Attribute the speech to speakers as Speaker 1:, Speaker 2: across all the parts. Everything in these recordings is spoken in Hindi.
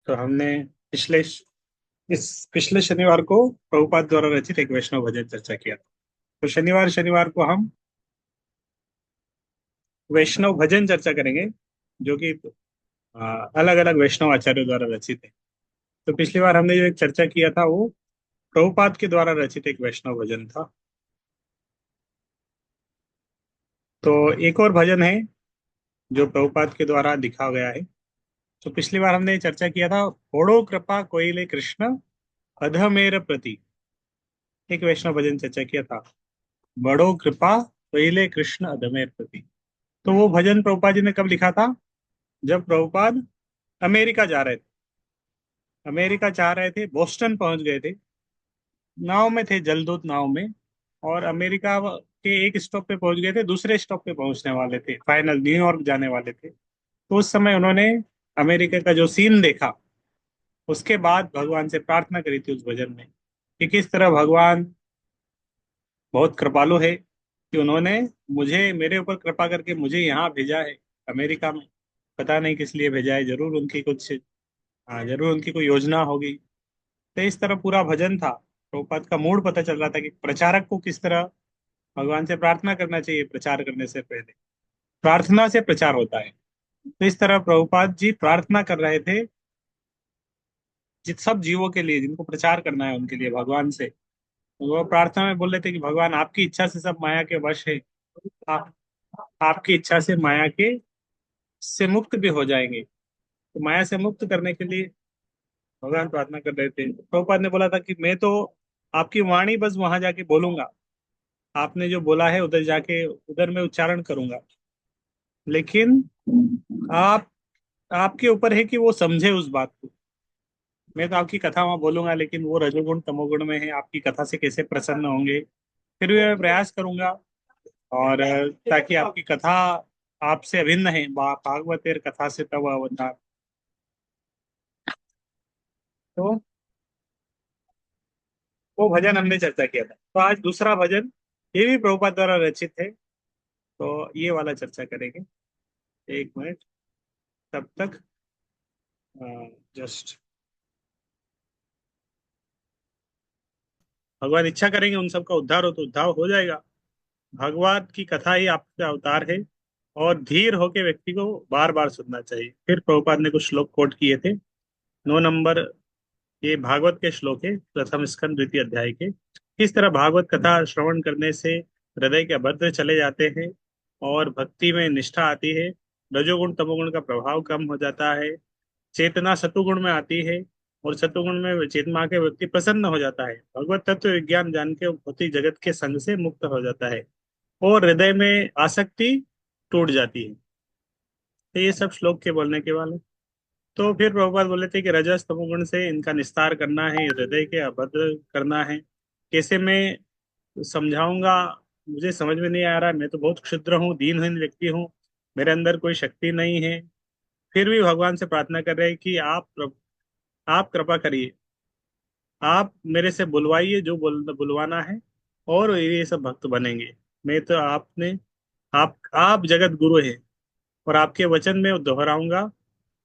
Speaker 1: तो हमने पिछले इस पिछले शनिवार को प्रभुपाद द्वारा रचित एक वैष्णव भजन चर्चा किया था। तो शनिवार शनिवार को हम वैष्णव भजन चर्चा करेंगे, जो कि अलग अलग वैष्णव आचार्यों द्वारा रचित है। तो पिछली बार हमने जो एक चर्चा किया था वो प्रभुपाद के द्वारा रचित एक वैष्णव भजन था। तो एक और भजन है जो प्रभुपाद के द्वारा लिखा गया है। तो पिछली बार हमने चर्चा किया था, ओड़ो कृपा कोयले कृष्ण अधमेर प्रति। एक वैष्णव भजन चर्चा किया था, बड़ो कृपा कोयले कृष्ण अधमेर प्रति। तो वो भजन प्रभुपाद जी ने कब लिखा था? जब प्रभुपाद अमेरिका जा रहे थे। अमेरिका जा रहे थे, बोस्टन पहुंच गए थे, नाव में थे, जलदूत नाव में। और अमेरिका के एक स्टॉप पे पहुंच गए थे, दूसरे स्टॉप पे पहुंचने वाले थे, फाइनल न्यूयॉर्क जाने वाले थे। तो उस समय उन्होंने अमेरिका का जो सीन देखा, उसके बाद भगवान से प्रार्थना करी थी उस भजन में कि किस तरह भगवान बहुत कृपालु है कि उन्होंने मुझे, मेरे ऊपर कृपा करके मुझे यहाँ भेजा है, अमेरिका में। पता नहीं किस लिए भेजा है, जरूर उनकी कुछ, हाँ जरूर उनकी कोई योजना होगी। तो इस तरह पूरा भजन था। प्रभुपाद का मूड पता चल रहा था कि प्रचारक को किस तरह भगवान से प्रार्थना करना चाहिए प्रचार करने से पहले। प्रार्थना से प्रचार होता है। तो इस तरह प्रभुपाद जी प्रार्थना कर रहे थे जिन सब जीवों के लिए जिनको प्रचार करना है उनके लिए भगवान से। तो वो प्रार्थना में बोल रहे थे कि भगवान आपकी इच्छा से सब माया के वश है। आप आपकी इच्छा से माया के से मुक्त भी हो जाएंगे। तो माया से मुक्त करने के लिए भगवान प्रार्थना कर रहे थे। तो प्रभुपाद ने बोला था कि मैं तो आपकी वाणी बस वहां जाके बोलूंगा, आपने जो बोला है उधर जाके उधर मैं उच्चारण करूंगा, लेकिन आप आपके ऊपर है कि वो समझे उस बात को। मैं तो आपकी कथा वहां बोलूंगा, लेकिन वो रजोगुण तमोगुण में है, आपकी कथा से कैसे प्रसन्न होंगे। फिर भी मैं प्रयास करूंगा। और ताकि आपकी कथा आपसे अभिन्न है, भागवतेर कथा से तब अवतार। तो वो भजन हमने चर्चा किया था। तो आज दूसरा भजन, ये भी प्रभुपाद द्वारा रचित है। तो ये वाला चर्चा करेंगे। एक मिनट, तब तक जस्ट भगवान इच्छा करेंगे उन सबका उद्धार हो तो उद्धार हो जाएगा। भगवान की कथा ही आपका अवतार है। और धीर होके व्यक्ति को बार बार सुनना चाहिए। फिर प्रभुपाद ने कुछ श्लोक कोट किए थे। 9 नंबर, ये भागवत के श्लोक है, प्रथम स्कंद द्वितीय अध्याय के। किस तरह भागवत कथा श्रवण करने से हृदय के अभद्र चले जाते हैं और भक्ति में निष्ठा आती है। रजोगुण तमोगुण का प्रभाव कम हो जाता है, चेतना सतुगुण में आती है, और सतुगुण में चेतना के व्यक्ति प्रसन्न हो जाता है, भगवत तत्व विज्ञान जान के भौतिक जगत के संग से मुक्त हो जाता है, और हृदय में आसक्ति टूट जाती है। तो ये सब श्लोक के बोलने के वाले। तो फिर प्रभुपाद बोले थे कि रजस तमोगुण से इनका निस्तार करना है, हृदय के अभद्र करना है। कैसे मैं समझाऊंगा, मुझे समझ में नहीं आ रहा। मैं तो बहुत क्षुद्र हूँ, दीनहीन व्यक्ति हूँ, मेरे अंदर कोई शक्ति नहीं है। फिर भी भगवान से प्रार्थना कर रहे हैं कि आप कृपा करिए, आप मेरे से बुलवाइए जो बुलवाना है, और ये सब भक्त बनेंगे। मैं तो आपने आप जगत गुरु हैं, और आपके वचन में दोहराऊंगा,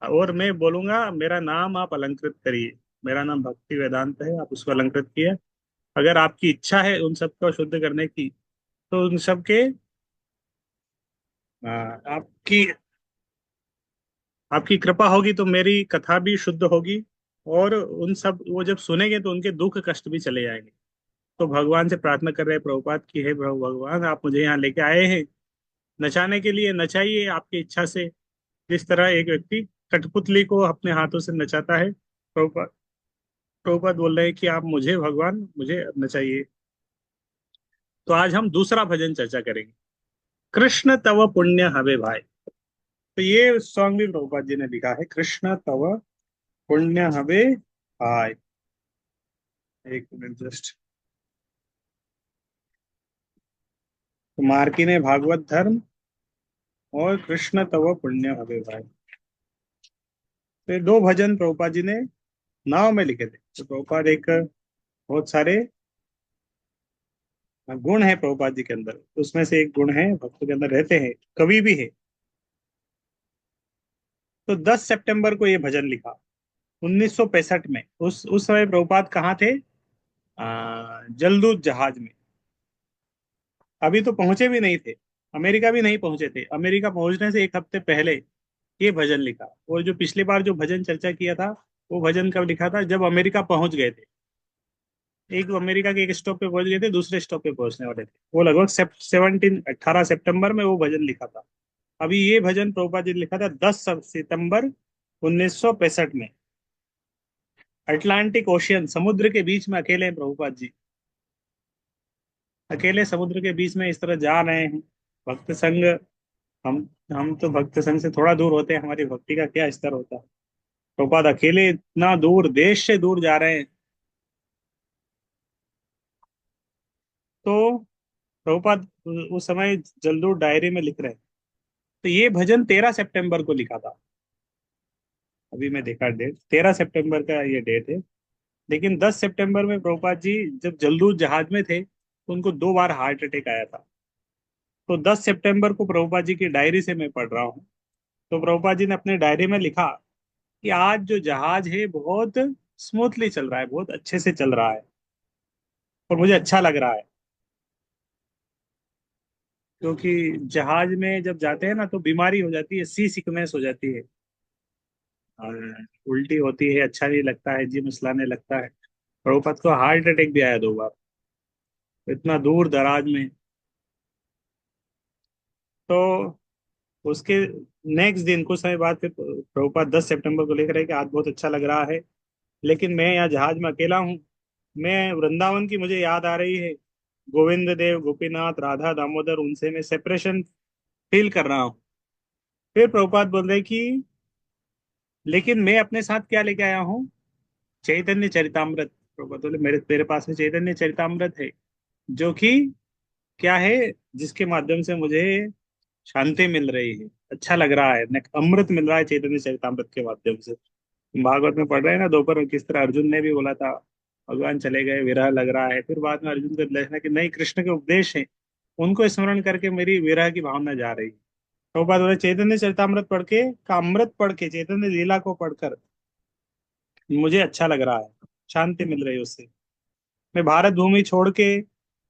Speaker 1: और मैं बोलूंगा मेरा नाम आप अलंकृत करिए। मेरा नाम भक्ति वेदांत है, आप उसको अलंकृत किए। अगर आपकी इच्छा है उन सबको शुद्ध करने की, तो उन सबके आपकी आपकी कृपा होगी तो मेरी कथा भी शुद्ध होगी। और उन सब वो जब सुनेंगे तो उनके दुख कष्ट भी चले जाएंगे। तो भगवान से प्रार्थना कर रहे हैं प्रभुपाद की, हे प्रभु भगवान, आप मुझे यहाँ लेके आए हैं नचाने के लिए, नचाइए आपकी इच्छा से। जिस तरह एक व्यक्ति कठपुतली को अपने हाथों से नचाता है, प्रभुपाद प्रभुपाद बोल रहे हैं कि आप मुझे भगवान मुझे नचाइए। तो आज हम दूसरा भजन चर्चा करेंगे, कृष्ण तव पुण्य हवे भाई। तो ये सॉन्ग भी प्रभुपाद जी ने लिखा है, कृष्ण तव पुण्य हवे भाई। एक मिनट जस्ट। तो मार्की ने भागवत धर्म और कृष्ण तव पुण्य हवे भाई। तो ये दो भजन प्रभुपाद जी ने नाव में लिखे थे। तो प्रभुपाद एक बहुत सारे गुण है प्रभुपाद जी के अंदर, तो उसमें से एक गुण है भक्तों के अंदर रहते हैं, कवि भी है। तो 10 सितंबर को ये भजन लिखा। 1965 में। उस समय प्रभुपाद कहाँ थे? जलदूत जहाज में। अभी तो पहुंचे भी नहीं थे, अमेरिका भी नहीं पहुंचे थे। अमेरिका पहुंचने से एक हफ्ते पहले ये भजन लिखा। और जो पिछली बार जो भजन चर्चा किया था, वो भजन कब लिखा था? जब अमेरिका पहुंच गए थे। एक अमेरिका के एक स्टॉप पे पहुंच गए थे, दूसरे स्टॉप पे पहुंचने वाले थे। वो लगभग 18 सितंबर में वो भजन लिखा था। अभी ये भजन प्रभुपाद जी ने लिखा था 10 सितंबर 1965 में। अटलांटिक ओशियन, समुद्र के बीच में अकेले हैं प्रभुपाद जी। अकेले समुद्र के बीच में इस तरह जा रहे हैं। भक्त संग, हम हम तो भक्त संग से थोड़ा दूर होते हैं, हमारी भक्ति का क्या स्तर होता है। प्रभुपाद अकेले इतना दूर, देश से दूर जा रहे हैं। तो प्रभुपाद उस समय जलदूत डायरी में लिख रहे हैं। तो ये भजन 13 सितंबर को लिखा था। अभी मैं देखा डेट, 13 सितंबर का ये डेट है। लेकिन 10 सितंबर में प्रभुपाद जी जब जलदूत जहाज में थे, तो उनको 2 बार हार्ट अटैक आया था। तो 10 सितंबर को प्रभुपाद जी की डायरी से मैं पढ़ रहा हूँ। तो प्रभुपाद जी ने अपने डायरी में लिखा कि आज जो जहाज है बहुत स्मूथली चल रहा है, बहुत अच्छे से चल रहा है, और मुझे अच्छा लग रहा है। क्योंकि जहाज में जब जाते हैं ना, तो बीमारी हो जाती है, सी सिकनेस हो जाती है, और उल्टी होती है, अच्छा नहीं लगता है, जी मिचलाने लगता है। प्रभुपाद को हार्ट अटैक भी आया 2 बार, इतना दूर दराज में। तो उसके नेक्स्ट दिन, कुछ समय बाद, फिर प्रभुपाद 10 सितंबर को लिख रहे हैं कि आज बहुत अच्छा लग रहा है, लेकिन मैं यहाँ जहाज में अकेला हूँ। मैं वृंदावन की मुझे याद आ रही है, गोविंद देव, गोपीनाथ, राधा, दामोदर, उनसे मैं सेपरेशन फील कर रहा हूँ। फिर प्रभुपाद बोल रहे कि लेकिन मैं अपने साथ क्या लेके आया हूँ? चैतन्य चरितामृत। प्रभुपाद बोले मेरे तेरे पास में चैतन्य चरितामृत है, जो कि क्या है? जिसके माध्यम से मुझे शांति मिल रही है, अच्छा लग रहा है, अमृत मिल रहा है चैतन्य चरितामृत के माध्यम से। भागवत में पढ़ रहे हैं ना दोपहर में, किस तरह अर्जुन ने भी बोला था भगवान चले गए, विरह लग रहा है। फिर बाद में अर्जुन को देखना कि नहीं, कृष्ण के उपदेश हैं, उनको स्मरण करके मेरी विरह की भावना जा रही है। तो बात बोले चैतन्य चरितामृत पढ़ के, का अमृत पढ़ के, चैतन्य लीला को पढ़कर मुझे अच्छा लग रहा है, शांति मिल रही है उससे। मैं भारत भूमि छोड़ के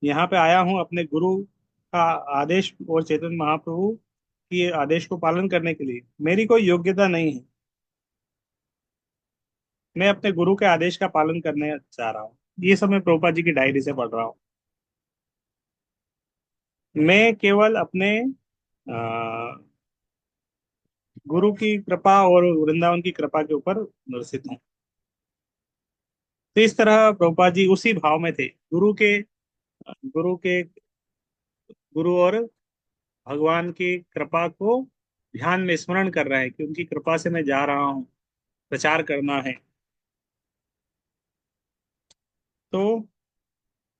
Speaker 1: यहाँ पे आया हूँ अपने गुरु का आदेश और चैतन्य महाप्रभु की आदेश को पालन करने के लिए। मेरी कोई योग्यता नहीं है, मैं अपने गुरु के आदेश का पालन करने जा रहा हूँ। ये सब मैं प्रभुपाद जी की डायरी से पढ़ रहा हूँ। मैं केवल अपने अ, गुरु की कृपा और वृंदावन की कृपा के ऊपर निरसित हूँ। तो इस तरह प्रभुपाद जी उसी भाव में थे, गुरु के गुरु और भगवान की कृपा को ध्यान में स्मरण कर रहे हैं कि उनकी कृपा से मैं जा रहा हूँ, प्रचार करना है। तो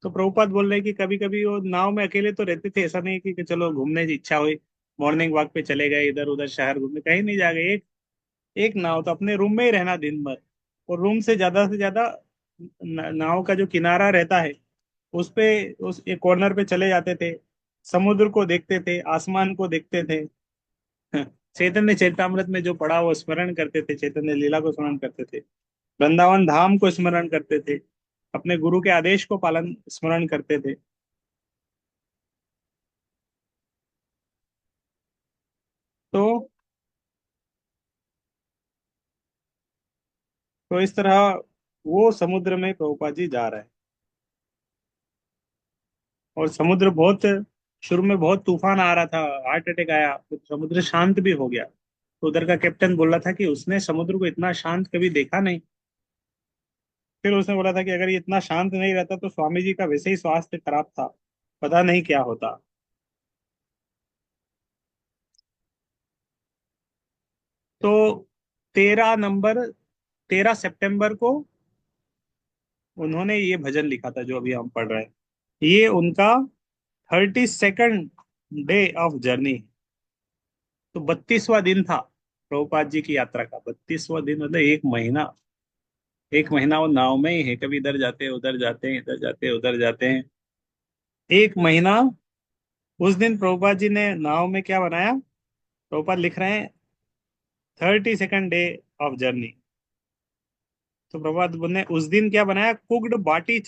Speaker 1: तो प्रभुपाद बोल रहे हैं कि कभी कभी वो नाव में अकेले तो रहते थे, ऐसा नहीं कि चलो घूमने की इच्छा हुई, मॉर्निंग वॉक पे चले गए, इधर उधर शहर घूमने, कहीं नहीं जा गए। एक एक नाव, तो अपने रूम में ही रहना दिन भर, और रूम से ज्यादा नाव का जो किनारा रहता है, उस पे, उस एक कॉर्नर पे चले जाते थे, समुद्र को देखते थे, आसमान को देखते थे। चैतन्य चैतामृत में जो पढ़ा वो स्मरण करते थे, चैतन्य लीला को स्मरण करते थे, वृंदावन धाम को स्मरण करते थे, अपने गुरु के आदेश को पालन स्मरण करते थे। तो तो इस तरह वो समुद्र में प्रभुपाद जी जा रहे हैं। और समुद्र बहुत, शुरू में बहुत तूफान आ रहा था, हार्ट अटैक आया, फिर समुद्र शांत भी हो गया। तो उधर का कैप्टन बोल रहा था कि उसने समुद्र को इतना शांत कभी देखा नहीं। फिर उसने बोला था कि अगर ये इतना शांत नहीं रहता तो स्वामी जी का वैसे ही स्वास्थ्य खराब था, पता नहीं क्या होता। तो 13 नंबर 13 सितंबर को उन्होंने ये भजन लिखा था जो अभी हम पढ़ रहे हैं। ये उनका 32nd डे ऑफ जर्नी। तो 32वां दिन था प्रभुपाद जी की यात्रा का। 32वां दिन मतलब एक महीना। एक महीना वो नाव में ही है, कभी इधर जाते हैं, उधर जाते हैं, इधर जाते हैं, उधर जाते हैं, एक महीना। उस दिन प्रभुपाद जी ने नाव में क्या बनाया? प्रभुपाद लिख रहे हैं 32nd डे ऑफ जर्नी। तो प्रभात ने उस दिन क्या बनाया, कुक्ड बाटी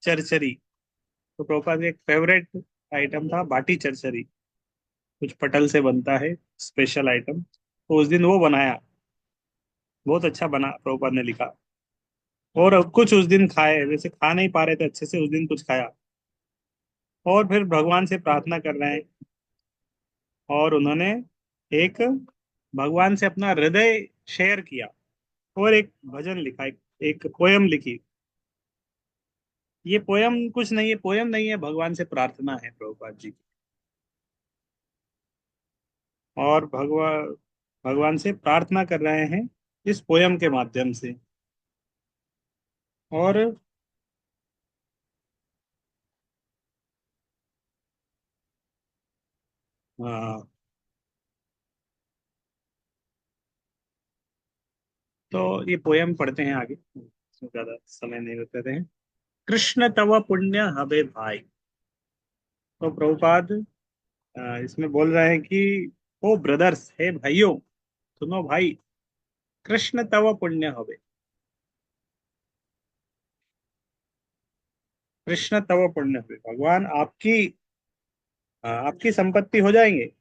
Speaker 1: चरचरी। तो प्रभुपाद का एक फेवरेट आइटम था बाटी चरचरी, कुछ पटल से बनता है, स्पेशल आइटम। तो उस दिन वो बनाया, बहुत अच्छा बना, प्रभुपाद ने लिखा। और अब कुछ उस दिन खाए, वैसे खा नहीं पा रहे थे अच्छे से, उस दिन कुछ खाया। और फिर भगवान से प्रार्थना कर रहे हैं, और उन्होंने एक भगवान से अपना हृदय शेयर किया, और एक भजन लिखा, एक पोयम लिखी। ये पोयम कुछ नहीं है, पोयम नहीं है, भगवान से प्रार्थना है प्रभुपाद जी की। और भगवान से प्रार्थना कर रहे हैं इस पोयम के माध्यम से। और हाँ, तो ये पोयम पढ़ते हैं आगे, इसमें ज्यादा समय नहीं लेते हैं। कृष्ण तव पुण्य हबे भाई। तो प्रभुपाद इसमें बोल रहे हैं कि ओ ब्रदर्स, हे भाइयों, सुनो भाई, कृष्ण तव पुण्य हबे, कृष्ण तव पुण्य हबे, भगवान आपकी संपत्ति हो जाएंगे,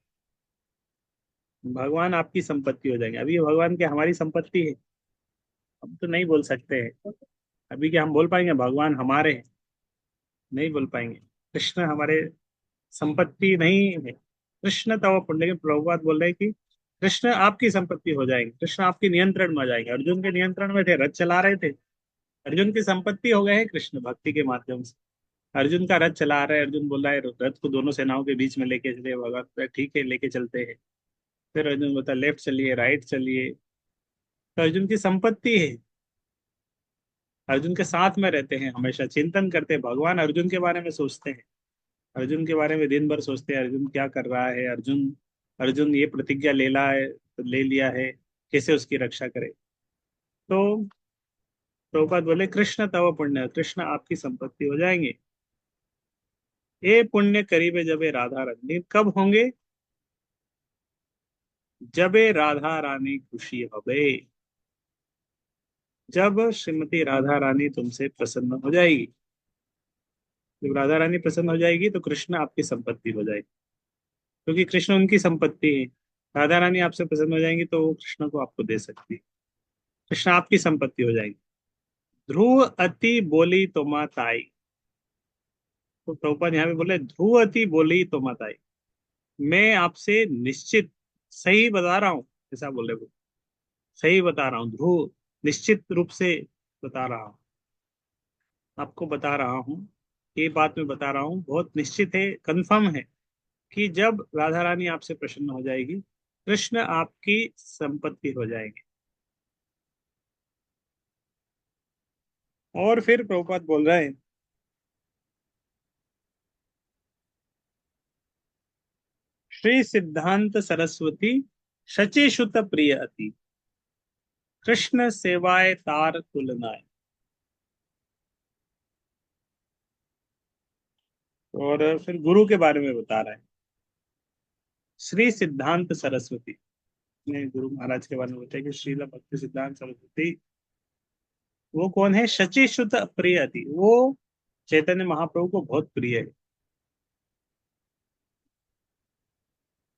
Speaker 1: भगवान आपकी संपत्ति हो जाएंगे। अभी ये भगवान क्या हमारी संपत्ति है? हम तो नहीं बोल सकते हैं। अभी क्या हम बोल पाएंगे भगवान हमारे हैं? नहीं बोल पाएंगे। कृष्ण हमारे संपत्ति नहीं है। कृष्ण तव पुण्य के प्रभुपाद बोल रहे हैं कि कृष्ण आपकी संपत्ति हो जाएंगे, कृष्ण आपके नियंत्रण में आ जाएंगे। अर्जुन के नियंत्रण में थे, रथ चला रहे थे, अर्जुन की संपत्ति हो गए हैं कृष्ण भक्ति के माध्यम से। अर्जुन का रथ चला रहा है, अर्जुन बोल रहा है रथ को दोनों सेनाओं के बीच में लेके चले, भगवान ठीक है लेके चलते हैं। फिर अर्जुन बोलता है लेफ्ट चलिए, राइट चलिए। तो अर्जुन की संपत्ति है, अर्जुन के साथ में रहते हैं, हमेशा चिंतन करते हैं, भगवान अर्जुन के बारे में सोचते हैं, अर्जुन के बारे में दिन भर सोचते हैं, अर्जुन क्या कर रहा है, अर्जुन अर्जुन ये प्रतिज्ञा ले लिया है, कैसे उसकी रक्षा करे। तो प्रभुपाद बोले कृष्ण तव पुण्य, कृष्ण आपकी संपत्ति हो जाएंगे। ये पुण्य करीबे जबे राधा रानी, कब होंगे? जबे राधा रानी खुशी हबे, जब श्रीमती राधा रानी तुमसे प्रसन्न हो जाएगी। जब राधा रानी प्रसन्न हो जाएगी तो कृष्ण आपकी संपत्ति हो जाएगी, क्योंकि कृष्ण उनकी संपत्ति है। राधा रानी आपसे प्रसन्न हो जाएंगी तो वो कृष्ण को आपको दे सकती है, कृष्ण आपकी संपत्ति हो जाएंगे। ध्रुव अति बोली तो मत आई। तो प्रभुपाद यहाँ पे बोले ध्रुव अति बोली तो मत आई, मैं आपसे निश्चित सही बता रहा हूँ, ऐसा बोले वो, सही बता रहा हूँ ध्रुव, निश्चित रूप से बता रहा हूँ, आपको बता रहा हूँ, ये बात मैं बता रहा हूँ, बहुत निश्चित है, कंफर्म है कि जब राधा रानी आपसे प्रसन्न हो जाएगी, कृष्ण आपकी संपत्ति हो जाएंगे। और फिर प्रभुपाद बोल रहे हैं, श्री सिद्धांत सरस्वती शची सुत प्रिय अति, कृष्ण सेवाए तार तुलनाए। और फिर गुरु के बारे में बता रहे हैं, श्री सिद्धांत सरस्वती ने गुरु महाराज के बारे में बताया कि श्रील भक्ति सिद्धांत सरस्वती वो कौन है? शची सुत प्रिय अति, वो चैतन्य महाप्रभु को बहुत प्रिय है।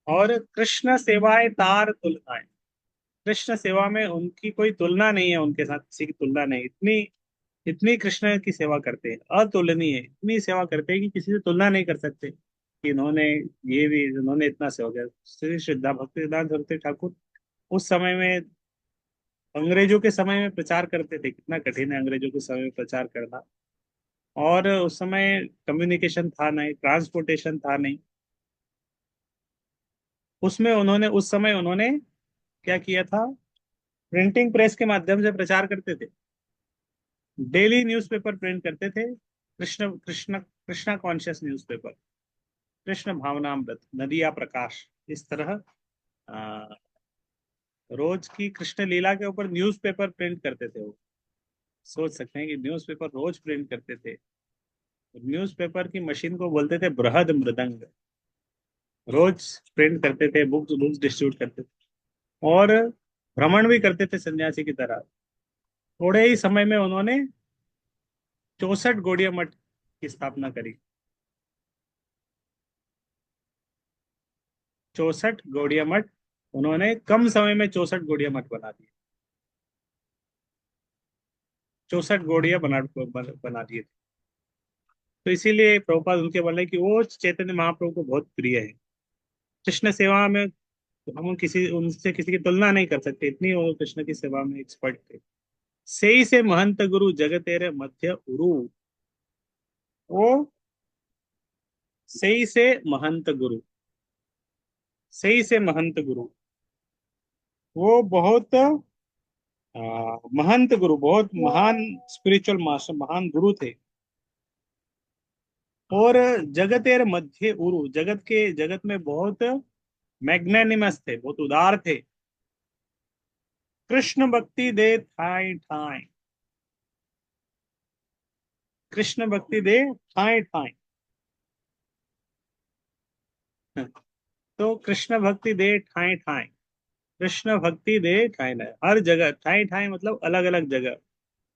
Speaker 1: और कृष्ण सेवाए तार तुलनाए, कृष्ण सेवा में उनकी कोई तुलना नहीं है, उनके साथ किसी की तुलना नहीं, इतनी इतनी कृष्ण की सेवा करते हैं, अतुलनीय है, इतनी सेवा करते हैं कि किसी से तुलना नहीं कर सकते कि इन्होंने ये भी, इन्होंने इतना सेवा किया। श्री श्रद्धा भक्ति सिद्धांत सरस्वती ठाकुर उस समय में, अंग्रेजों के समय में प्रचार करते थे, कितना कठिन है अंग्रेजों के समय में प्रचार करना। और उस समय कम्युनिकेशन था नहीं, ट्रांसपोर्टेशन था नहीं, उसमें उन्होंने उस समय उन्होंने क्या किया था, प्रिंटिंग प्रेस के माध्यम से प्रचार करते थे, डेली न्यूज़पेपर प्रिंट करते थे, कृष्ण कृष्ण कृष्णा कॉन्शियस न्यूज़पेपर, कृष्ण भावनामृत, नदिया प्रकाश, इस तरह आ, रोज की कृष्ण लीला के ऊपर न्यूज़पेपर प्रिंट करते थे वो। सोच सकते हैं कि न्यूज़पेपर रोज प्रिंट करते थे। न्यूज़पेपर की मशीन को बोलते थे बृहद मृदंग। रोज प्रिंट करते थे, बुक्स बुक्स डिस्ट्रीब्यूट करते थे, और भ्रमण भी करते थे सन्यासी की तरह, थोड़े ही समय में उन्होंने 64 गौड़िया मठ की स्थापना करी। 64 गौड़िया मठ, उन्होंने कम समय में 64 गौड़िया मठ बना दिए। 64 गौड़िया बना दिए थे। तो इसीलिए प्रभुपाद उनके बोले कि वो चैतन्य महाप्रभु को बहुत प्रिय है। कृष्ण सेवा में हम किसी उनसे किसी की तुलना नहीं कर सकते, इतनी वो कृष्ण की सेवा में एक्सपर्ट थे। सही से महंत गुरु जग तेरे मध्य उरु। वो सही से महंत गुरु, सही से महंत गुरु, वो बहुत महंत गुरु, बहुत महान स्पिरिचुअल मास्टर, महान गुरु थे। और जगतेर मध्य उरु, जगत में बहुत मैग्नेनिमस थे, बहुत उदार थे। कृष्ण भक्ति दे ठाई ठाई, कृष्ण भक्ति दे ठाई ठाई। तो कृष्ण भक्ति दे ठाई ठाई, कृष्ण भक्ति दे ठाई ठाई, हर जगह ठाई ठाई मतलब अलग अलग जगह,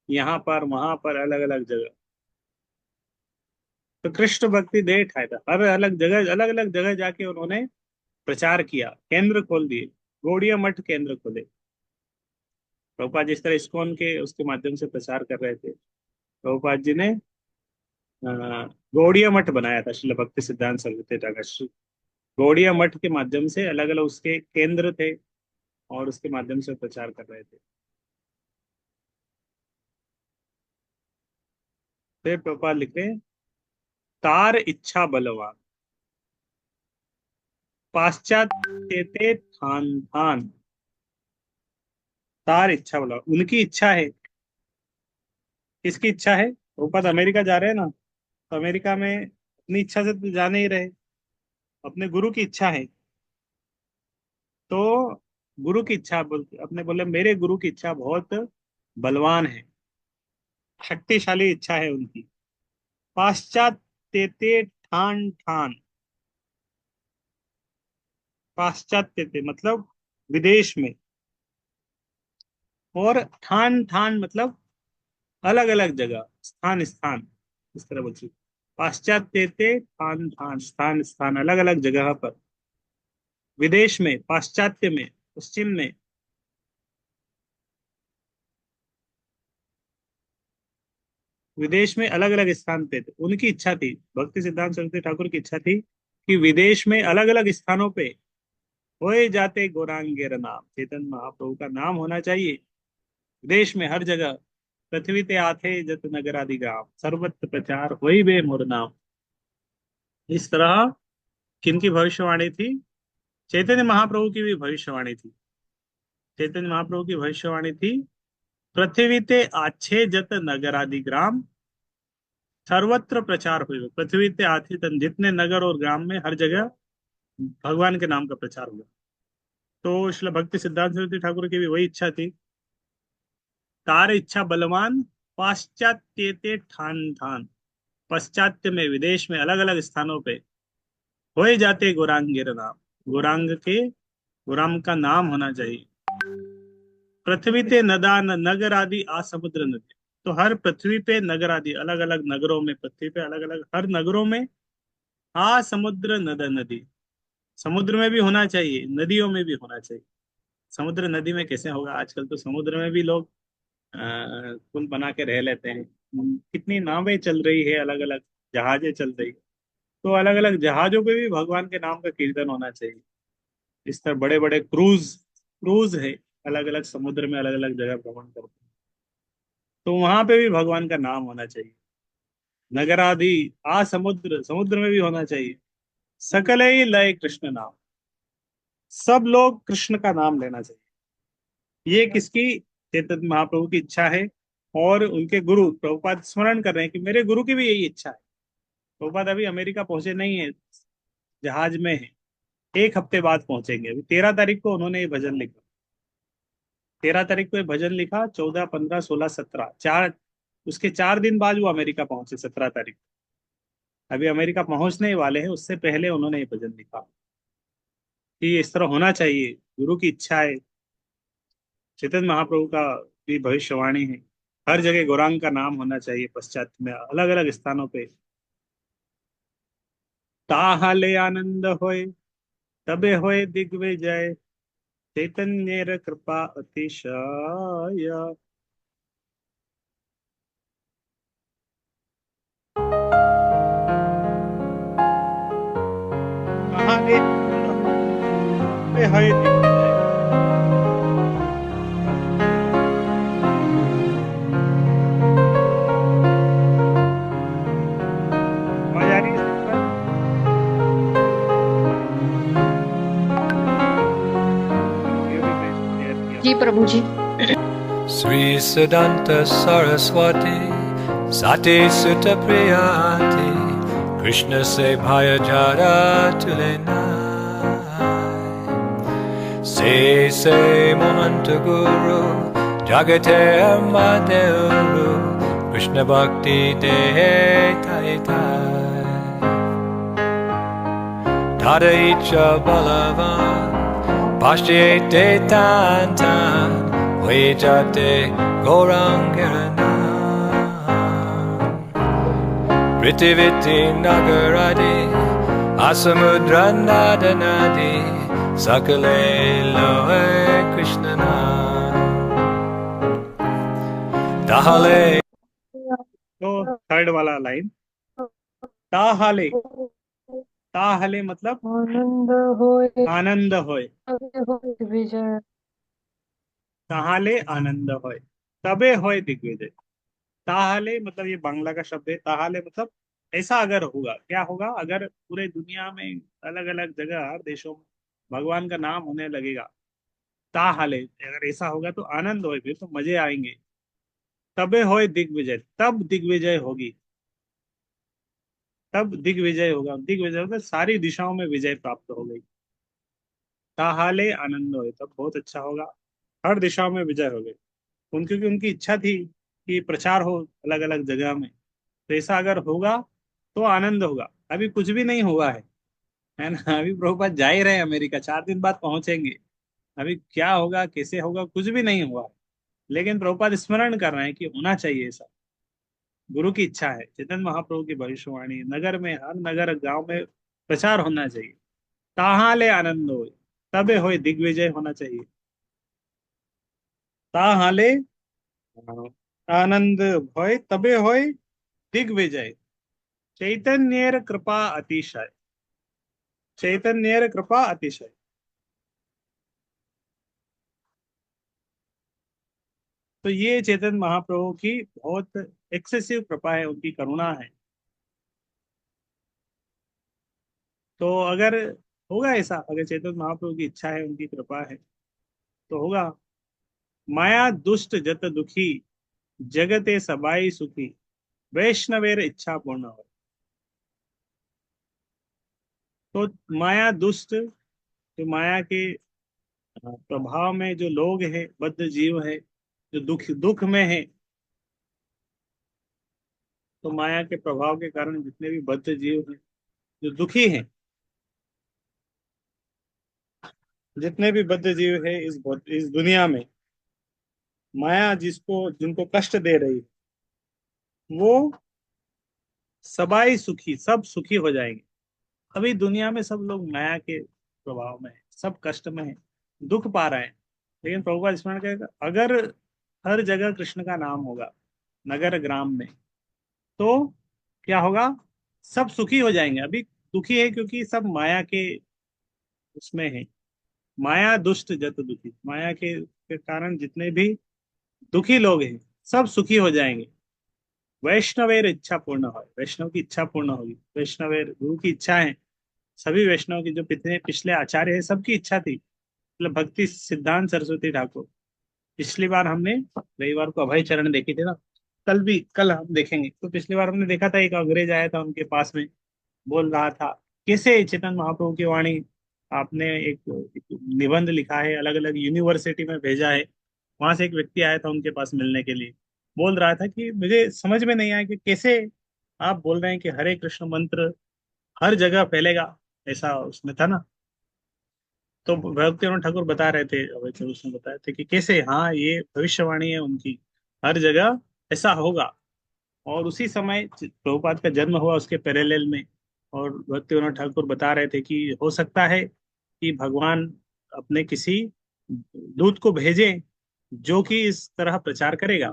Speaker 1: यहाँ पर वहां पर अलग अलग जगह। तो कृष्ण भक्ति दे ठाई ठाई, हर अलग अलग जगह जाके उन्होंने प्रचार किया, केंद्र खोल दिए, गौड़िया मठ केंद्र खोले। प्रभुपाद जिस तरह इस्कॉन के उसके माध्यम से प्रचार कर रहे थे, प्रभुपाद जी ने अ, गौड़िया मठ बनाया था, श्रील भक्ति सिद्धांत सरस्वती ठाकुर गौड़िया मठ के माध्यम से अलग अलग उसके केंद्र थे, और उसके माध्यम से प्रचार कर रहे थे। फिर प्रभुपाद लिखते हैं, तार इच्छा बलवान, पाश्चात्य ते थान थान। तार इच्छा बलवान, उनकी इच्छा है। किसकी इच्छा है? प्रभुपाद अमेरिका जा रहे हैं ना, तो अमेरिका में अपनी इच्छा से तो जा नहीं रहे, अपने गुरु की इच्छा है। तो गुरु की इच्छा अपने बोले मेरे गुरु की इच्छा बहुत बलवान है, शक्तिशाली इच्छा है उनकी। पाश्चात्य ते ठान ठान, पाश्चात्य थे मतलब विदेश में, और ठान ठान मतलब अलग अलग जगह, स्थान स्थान, इस तरह बोलती। पाश्चात्य थे ठान ठान, स्थान स्थान अलग अलग जगह पर, विदेश में, पाश्चात्य में, पश्चिम में, विदेश में अलग अलग स्थान पे थे। उनकी इच्छा थी, भक्ति सिद्धांत सरस्वती ठाकुर की इच्छा थी कि विदेश में अलग अलग स्थानों पे होए जाते गौरांगेर नाम, चेतन महाप्रभु का नाम होना चाहिए। देश में हर जगह, पृथ्वी ते आथे जत नगरादि ग्राम, सर्वत्र प्रचार होई बे मोर नाम। इस तरह किनकी भविष्यवाणी थी? चैतन्य महाप्रभु की भी भविष्यवाणी थी। चैतन्य महाप्रभु की भविष्यवाणी थी, पृथ्वी ते आछे जत नगरादि ग्राम, सर्वत्र प्रचार हुए। पृथ्वी ते आथे तन, जितने नगर और ग्राम में हर जगह भगवान के नाम का प्रचार हुआ। तो श्रील भक्ति सिद्धांत सरस्वती ठाकुर की भी वही इच्छा थी। तार इच्छा बलवान, पाश्चात्य ते ठान ठान, पश्चात्य में, विदेश में अलग अलग स्थानों पे होए जाते गौरांगेर नाम, गौरांग के, गौरांग का नाम होना चाहिए। पृथ्वी ते नदा नगर आदि आ समुद्र नदी, तो हर पृथ्वी पे नगर आदि, अलग अलग नगरों में, पृथ्वी पे अलग अलग हर नगरों में आ समुद्र नद नदी, समुद्र में भी होना चाहिए, नदियों में भी होना चाहिए। समुद्र नदी में कैसे होगा? आजकल तो समुद्र में भी लोग पुल बना के रह लेते हैं। कितनी नावें चल रही है, अलग अलग जहाजें चल रही, तो अलग अलग जहाजों पे भी भगवान के नाम का कीर्तन होना चाहिए। इस तरह बड़े बड़े क्रूज क्रूज है, अलग अलग समुद्र में अलग अलग जगह भ्रमण करते हैं, तो वहां पे भी भगवान का नाम होना चाहिए। नगर आदि आ समुद्र, समुद्र में भी होना चाहिए। सकल ही लय कृष्ण नाम, सब लोग कृष्ण का नाम लेना चाहिए। ये किसकी? चैतन्य महाप्रभु की इच्छा है। और उनके गुरु प्रभुपाद स्मरण कर रहे हैं कि मेरे गुरु की भी यही इच्छा है। प्रभुपाद अभी अमेरिका पहुंचे नहीं है, जहाज में है, 1 हफ्ते बाद पहुंचेंगे। अभी 13 तारीख को उन्होंने ये भजन लिखा, 13 तारीख को ये भजन लिखा, 14, 15, 16, 17, चार, उसके 4 दिन बाद वो अमेरिका पहुंचे, 17 तारीख। अभी अमेरिका पहुंचने ही वाले हैं, उससे पहले उन्होंने ये भजन लिखा कि इस तरह होना चाहिए, गुरु की इच्छा है। चैतन्य महाप्रभु का भी भविष्यवाणी है। हर जगह गौरांग का नाम होना चाहिए, पश्चात में अलग अलग स्थानों पे। ताहाले आनंद होय, तबे होय दिग्विजय, चैतन्येर कृपा अतिशय। ताहाले आनंद होय, तबे होय दिग्विजय। आवाज आ रही है सिस्टर? ऑडियो भी क्लियर नहीं आ
Speaker 2: जी प्रभु जी।
Speaker 3: Sri Siddhanta Saraswati Sati Sutta Priyati Krishna se bhaya jara tulena se Mohanta Guru Jagate Madhuru Krishna Bhakti De Tai Tai Tada Icha Balavan Pashyate Tan Tan Vejate Gorangirana Pritiviti Nagaradi Asamudra Nada Nadi Sakale Loe Krishnana Tahale
Speaker 1: तो थर्ड वाला लाइन, ताहाले। ताहाले मतलब
Speaker 2: आनंद होए
Speaker 1: आनंद होय।
Speaker 2: तबे होए विजय।
Speaker 1: ताहाले आनंद होय, तबे होय दिग्विजय। ताहाले मतलब ये बांग्ला का शब्द है। ताहाले मतलब ऐसा अगर होगा, क्या होगा, अगर पूरे दुनिया में अलग अलग जगह हर देशों में भगवान का नाम होने लगेगा, ताहाले अगर ऐसा होगा तो आनंद होए, फिर तो मजे आएंगे। तबे होए दिग्विजय, तब दिग्विजय होगी। तब दिग्विजय होगा, दिग्विजय होगा, सारी दिशाओं में विजय प्राप्त हो गई। ताहाले आनंद होए, तब बहुत अच्छा होगा, हर दिशाओं में विजय हो गई। क्योंकि उनकी इच्छा थी कि प्रचार हो अलग अलग जगह में, तो ऐसा अगर होगा तो आनंद होगा। अभी कुछ भी नहीं हुआ है ना। अभी प्रभुपाद जा ही रहे हैं अमेरिका, 4 दिन बाद पहुंचेंगे। अभी क्या होगा, कैसे होगा, कुछ भी नहीं हुआ है। लेकिन प्रभुपाद स्मरण कर रहे हैं कि होना चाहिए ऐसा। गुरु की इच्छा है, चेतन महाप्रभु की भविष्यवाणी, नगर में, हर नगर गांव में प्रचार होना चाहिए। ताहाले आनंद हो, तबे होए दिग्विजय होना चाहिए। ताहाले आनंद होय, तबे होय दिग्विजय, चैतन्येर कृपा अतिशय। चैतन्येर कृपा अतिशय। तो ये चेतन महाप्रभु की बहुत एक्सेसिव कृपा है, उनकी करुणा है। तो अगर होगा ऐसा, अगर चेतन महाप्रभु की इच्छा है, उनकी कृपा है, तो होगा। माया दुष्ट जत दुखी, जगते सबाई सुखी, वैष्णवेर इच्छा पूर्ण हो। तो माया दुष्ट, जो माया के प्रभाव में जो लोग हैं, बद्ध जीव है, जो दुख दुख में है, तो माया के प्रभाव के कारण जितने भी बद्ध जीव हैं, जो दुखी हैं, जितने भी बद्ध जीव है इस दुनिया में, माया जिसको जिनको कष्ट दे रही है, वो सबाई सुखी, सब सुखी हो जाएंगे। अभी दुनिया में सब लोग माया के प्रभाव में है, सब कष्ट में है, दुख पा रहे हैं। लेकिन प्रभु का स्मरण करेगा, अगर हर जगह कृष्ण का नाम होगा, नगर ग्राम में, तो क्या होगा, सब सुखी हो जाएंगे। अभी दुखी है क्योंकि सब माया के उसमें है। माया दुष्ट जत दुखी, माया के कारण जितने भी दुखी लोग हैं, सब सुखी हो जाएंगे। वैष्णवेर इच्छा पूर्ण हो, वैष्णव की इच्छा पूर्ण होगी। वैष्णवेर गुरु की इच्छा है। सभी वैष्णव की, जो पिछले पिछले आचार्य है, सबकी इच्छा थी। मतलब भक्ति सिद्धांत सरस्वती ठाकुर, पिछली बार हमने रविवार को अभय चरण देखे थे ना, कल हम देखेंगे। तो पिछली बार हमने देखा था, एक अंग्रेज आया था उनके पास में, बोल रहा था कैसे चेतन महाप्रभु की वाणी, आपने एक निबंध लिखा है, अलग अलग यूनिवर्सिटी में भेजा है। वहां से एक व्यक्ति आया था उनके पास मिलने के लिए, बोल रहा था कि मुझे समझ में नहीं आया कि कैसे आप बोल रहे हैं कि हरे कृष्ण मंत्र हर जगह फैलेगा, ऐसा उसमें था ना। तो भक्तिनाथ ठाकुर बता रहे थे, अवैध उसमें बताए थे कि कैसे, हाँ ये भविष्यवाणी है उनकी, हर जगह ऐसा होगा। और उसी समय प्रभुपाद का जन्म हुआ उसके पैरेलल में। और भक्तिविनोद ठाकुर बता रहे थे कि हो सकता है कि भगवान अपने किसी दूत को भेजें जो कि इस तरह प्रचार करेगा।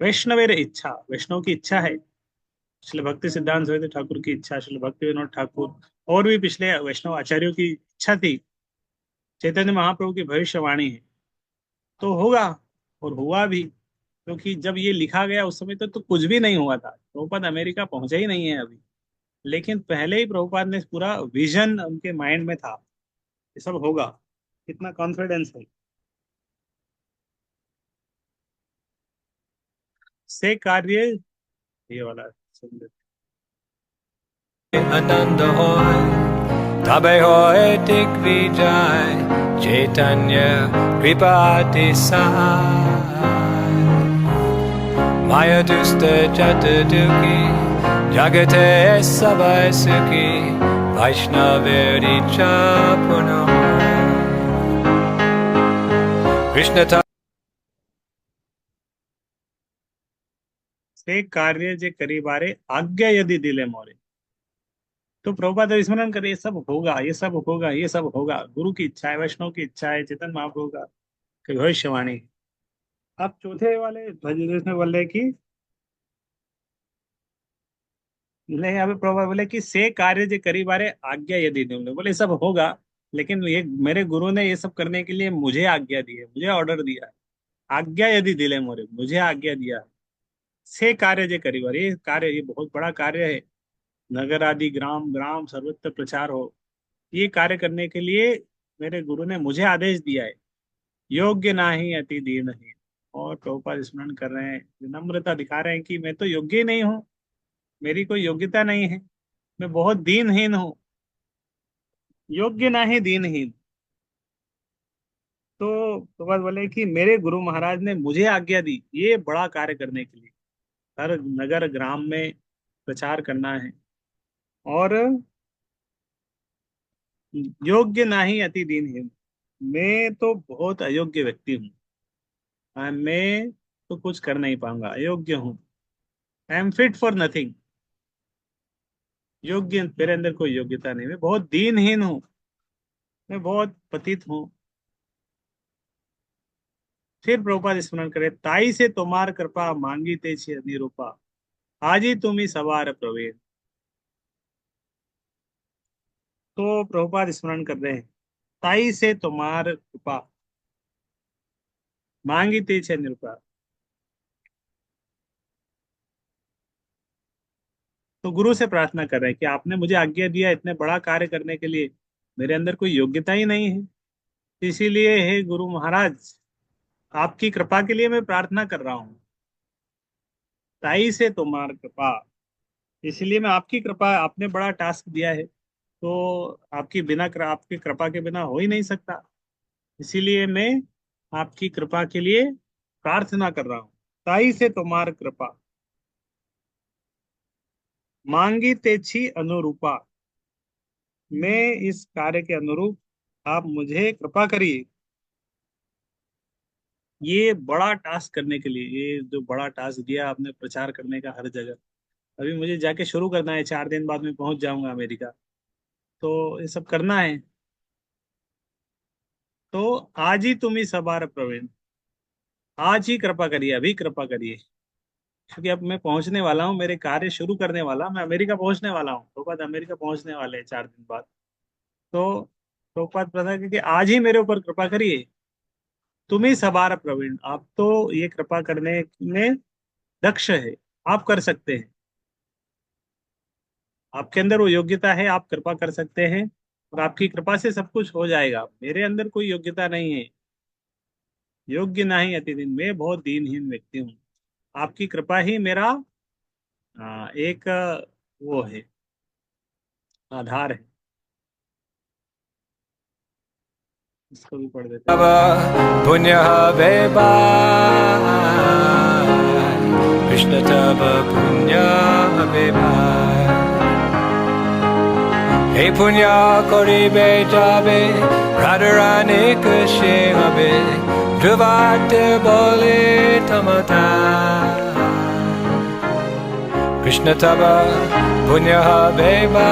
Speaker 1: वैष्णवेर इच्छा, वैष्णव की इच्छा है। श्रील भक्ति सिद्धांत सरस्वती ठाकुर की इच्छा, श्रील भक्ति विनोद ठाकुर और भी पिछले वैष्णव आचार्यों की इच्छा थी। चैतन्य महाप्रभु की भविष्यवाणी है तो होगा। और हुआ भी, क्योंकि जब ये लिखा गया उस समय तो कुछ भी नहीं हुआ था। प्रभुपाद अमेरिका पहुंचे ही नहीं है अभी, लेकिन पहले ही प्रभुपाद ने पूरा विजन उनके माइंड में था, ये सब होगा। कितना कॉन्फिडेंस है। से कार्य, ये वाला सुन लेते
Speaker 3: Ananda hoy, tabe hoy tik vijay, Chaitanya kripati sahai. Maya dusta jata duki, jagate sabai sukhi, Vaishnaveri cha puno. Krishna ta
Speaker 1: से कार्य जे करीबारे आज्ञा यदि दिले मोरे। तो प्रभुपाद स्मरण करे, ये सब होगा, ये सब होगा, ये सब होगा। गुरु की इच्छा है, वैष्णव की इच्छा है, चेतन महाप्रभु का भविष्यवाणी है। अब चौथे वाले भजन में बोले कि नहीं, यहाँ पे प्रभुपाद बोले कि से कार्य जे करीबारे आज्ञा यदि दिले। बोले सब होगा, लेकिन ये मेरे गुरु ने ये सब करने के लिए मुझे आज्ञा दी है, मुझे ऑर्डर दिया है। आज्ञा यदि दिले मोरे, मुझे आज्ञा दिया है। से कार्य जे करीबार, ये कार्य, ये बहुत बड़ा कार्य है। नगर आदि ग्राम ग्राम सर्वत्र प्रचार हो, ये कार्य करने के लिए मेरे गुरु ने मुझे आदेश दिया है। योग्य नाही अति दीन ही। और प्रभुपाद स्मरण कर रहे हैं, विनम्रता दिखा रहे हैं कि मैं तो योग्य ही नहीं हूँ, मेरी कोई योग्यता नहीं है, मैं बहुत दीनहीन हूँ। योग्य नाही दीनहीन। तो प्रभुपाद बोले कि मेरे गुरु महाराज ने मुझे आज्ञा दी ये बड़ा कार्य करने के लिए, हर नगर ग्राम में प्रचार करना है। और योग्य नाही अति दीनहीन, मैं तो बहुत अयोग्य व्यक्ति हूँ। मैं तो कुछ कर नहीं पाऊंगा, अयोग्य हूँ। I am fit for nothing. योग्य, मेरे अंदर कोई योग्यता नहीं, मैं बहुत दीनहीन हूँ, मैं बहुत पतित हूँ। फिर प्रभुपाद स्मरण करे, ताई से तुम्हार कृपा मांगी ते छे निरूपा, आज ही तुम ही सवार प्रवीण। तो प्रभुपाद स्मरण कर रहे हैं, ताई से तुम्हार कृपा मांगी ते छे निरूपा। तो गुरु से प्रार्थना कर रहे हैं कि आपने मुझे आज्ञा दिया इतने बड़ा कार्य करने के लिए, मेरे अंदर कोई योग्यता ही नहीं है। इसीलिए हे गुरु महाराज, आपकी कृपा के लिए मैं प्रार्थना कर रहा हूँ। ताई से तुम्हार कृपा, इसलिए मैं आपकी कृपा, आपने बड़ा टास्क दिया है तो आपकी कृपा के बिना हो ही नहीं सकता। इसीलिए मैं आपकी कृपा के लिए प्रार्थना कर रहा हूँ। ताई से तुम्हार कृपा मांगी तेछी अनुरूपा, मैं इस कार्य के अनुरूप आप मुझे कृपा करिए। ये बड़ा टास्क करने के लिए, ये जो बड़ा टास्क दिया आपने प्रचार करने का हर जगह, अभी मुझे जाके शुरू करना है, 4 दिन बाद में पहुंच जाऊंगा अमेरिका, तो ये सब करना है। तो आज ही तुम ही सवार प्रवीण, आज ही कृपा करिए, अभी कृपा करिए। क्योंकि अब मैं पहुंचने वाला हूँ, मेरे कार्य शुरू करने वाला, मैं अमेरिका पहुंचने वाला हूँ। तो बाद अमेरिका पहुंचने वाले हैं 4 दिन बाद। तो प्रभुपाद प्रार्थना की कि आज ही मेरे ऊपर कृपा करिए, तुम ही सवार प्रवीण, आप तो ये कृपा करने में दक्ष है, आप कर सकते हैं। आपके अंदर वो योग्यता है, आप कृपा कर सकते हैं, और आपकी कृपा से सब कुछ हो जाएगा। मेरे अंदर कोई योग्यता नहीं है, योग्य नहीं अति दिन, मैं बहुत दीनहीन व्यक्ति हूँ। आपकी कृपा ही मेरा एक वो है, आधार है। इसको भी पढ़ देते हैं।
Speaker 3: punya beba, Krishna tava punya beba. Hey punya koribe jabe, radharani kashe habe, dhruvate bole tamata. Krishna Tava Punyaha Beba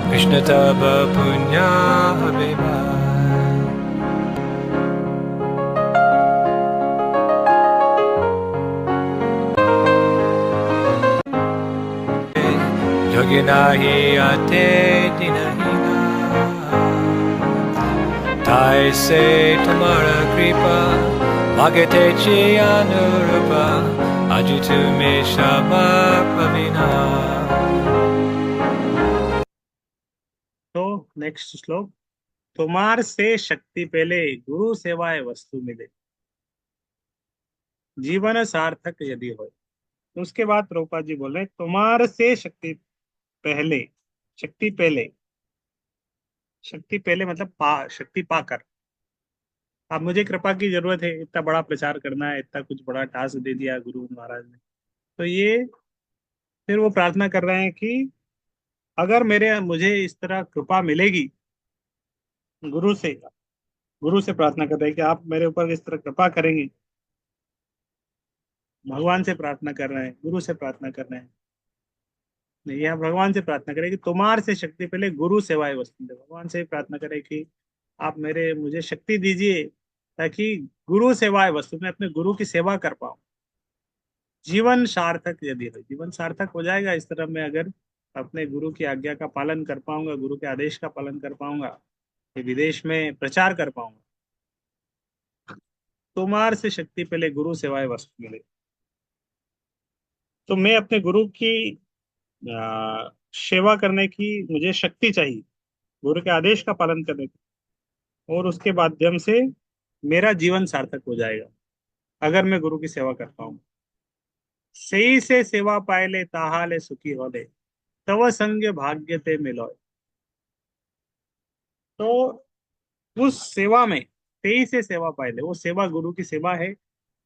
Speaker 3: Krishna Tava Punyaha Beba Yoginahi Ate Dinahina Tai Se Tamara Kripa Magate Chi Anurupa Ajutu Me Shama Pavina.
Speaker 1: तो नेक्स्ट श्लोक, तुम्हार से शक्ति पहले गुरु सेवाए वस्तु मिले, जीवन सार्थक यदि हो। तो उसके बाद प्रभुपाद जी बोल रहे हैं, तुम्हार से शक्ति पहले, शक्ति पहले, शक्ति पहले मतलब शक्ति पाकर। अब मुझे कृपा की जरूरत है, इतना बड़ा प्रचार करना है, इतना कुछ बड़ा टास्क दे दिया गुरु महाराज ने। तो ये फिर वो प्रार्थना कर रहे हैं कि अगर मुझे इस तरह कृपा मिलेगी गुरु से, गुरु से प्रार्थना कर रहे हैं कि आप मेरे ऊपर इस तरह कृपा करेंगे। भगवान से प्रार्थना कर रहे हैं, गुरु से प्रार्थना कर रहे हैं नहीं, यहाँ भगवान से प्रार्थना करें कि तुम्हार से शक्ति पहले गुरु सेवाए वस्तु दे। भगवान से प्रार्थना करें कि आप मुझे शक्ति दीजिए ताकि गुरु सेवाए वस्तु में अपने गुरु की सेवा कर पाऊं। जीवन सार्थक यदि हो, जीवन सार्थक हो जाएगा इस तरह मैं अगर अपने गुरु की आज्ञा का पालन कर पाऊंगा, गुरु के आदेश का पालन कर पाऊंगा, कि विदेश में प्रचार कर पाऊंगा। तुम्हार से शक्ति पहले गुरु सेवाए वस्तु मिले। तो मैं अपने गुरु की सेवा करने की मुझे शक्ति चाहिए, गुरु के आदेश का पालन करने की, और उसके माध्यम से मेरा जीवन सार्थक हो जाएगा अगर मैं गुरु की सेवा करता हूँ। सही से सेवा पायले ताहाले सुखी होले, तव संग भाग्य ते मिलोय। तो उस सेवा में, तेई से सेवा पायले, वो सेवा गुरु की सेवा है,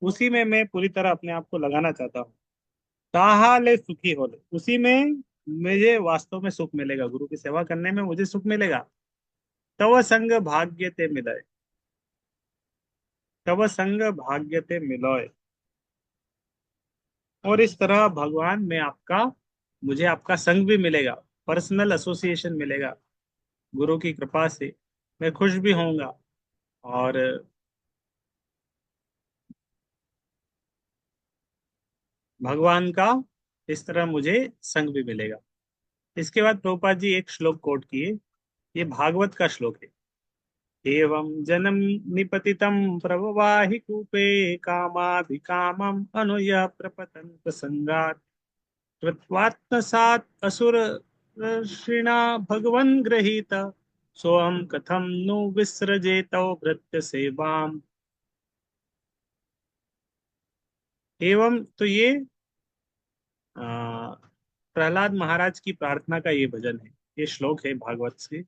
Speaker 1: उसी में मैं पूरी तरह अपने आप को लगाना चाहता हूँ। ताहाले सुखी होले, उसी में मुझे वास्तव में सुख मिलेगा, गुरु की सेवा करने में मुझे सुख मिलेगा। तव संग भाग्य ते मिलोय, तव संग भाग्य ते मिलोय। और इस तरह भगवान में मुझे आपका संग भी मिलेगा, पर्सनल एसोसिएशन मिलेगा गुरु की कृपा से। मैं खुश भी होऊंगा और भगवान का इस तरह मुझे संग भी मिलेगा। इसके बाद प्रभुपाद जी एक श्लोक कोट किए, ये भागवत का श्लोक है। एवं जनम निपतितं प्रववाहि कूपे कामाभिकामम् अनुय प्रपतन्त संगात् कृत्वात्मसात् असुर ऋषिणा भगवन् गृहीत सोऽहं कथं नु विसृजेतौ भृत्य सेवाम्। एवं, तो ये प्रहलाद महाराज की प्रार्थना का ये भजन है, ये श्लोक है भागवत से।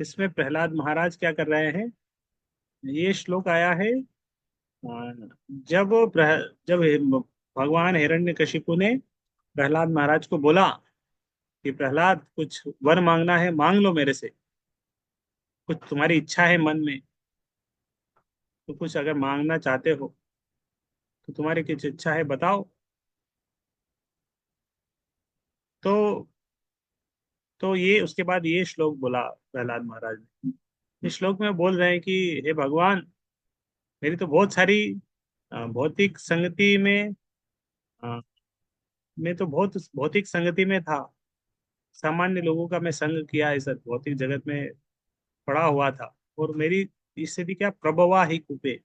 Speaker 1: इसमें प्रहलाद महाराज क्या कर रहे हैं, ये श्लोक आया है जब जब भगवान हिरण्यकशिपु ने प्रहलाद महाराज को बोला कि प्रहलाद कुछ वर मांगना है, मांग लो मेरे से, कुछ तुम्हारी इच्छा है मन में, तो कुछ अगर मांगना चाहते हो तो तुम्हारी कुछ इच्छा है बताओ। तो ये उसके बाद ये श्लोक बोला प्रहलाद महाराज ने। इस श्लोक में बोल रहे हैं कि हे भगवान, मेरी तो बहुत सारी भौतिक संगति में, मैं तो बहुत भौतिक संगति में था, सामान्य लोगों का मैं संग किया, इस भौतिक जगत में पड़ा हुआ था। और मेरी स्थिति क्या, प्रभवा ही कूपे,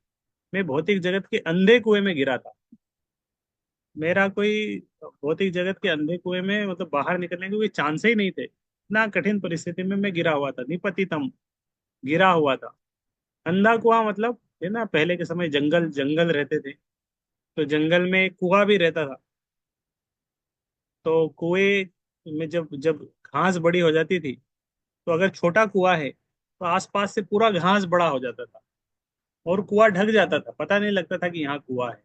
Speaker 1: मैं भौतिक जगत के अंधे कुएं में गिरा था। मेरा कोई भौतिक जगत के अंधे कुएं में मतलब बाहर निकलने के कोई चांस ही नहीं थे, इतना कठिन परिस्थिति में मैं गिरा हुआ था। निपतितम, गिरा हुआ था। अंधा कुआं मतलब है ना, पहले के समय जंगल जंगल रहते थे, तो जंगल में कुआं भी रहता था। तो कुएं में जब जब घास बड़ी हो जाती थी, तो अगर छोटा कुआं है तो आसपास से पूरा घास बड़ा हो जाता था और कुआं ढक जाता था, पता नहीं लगता था कि यहाँ कुआं है,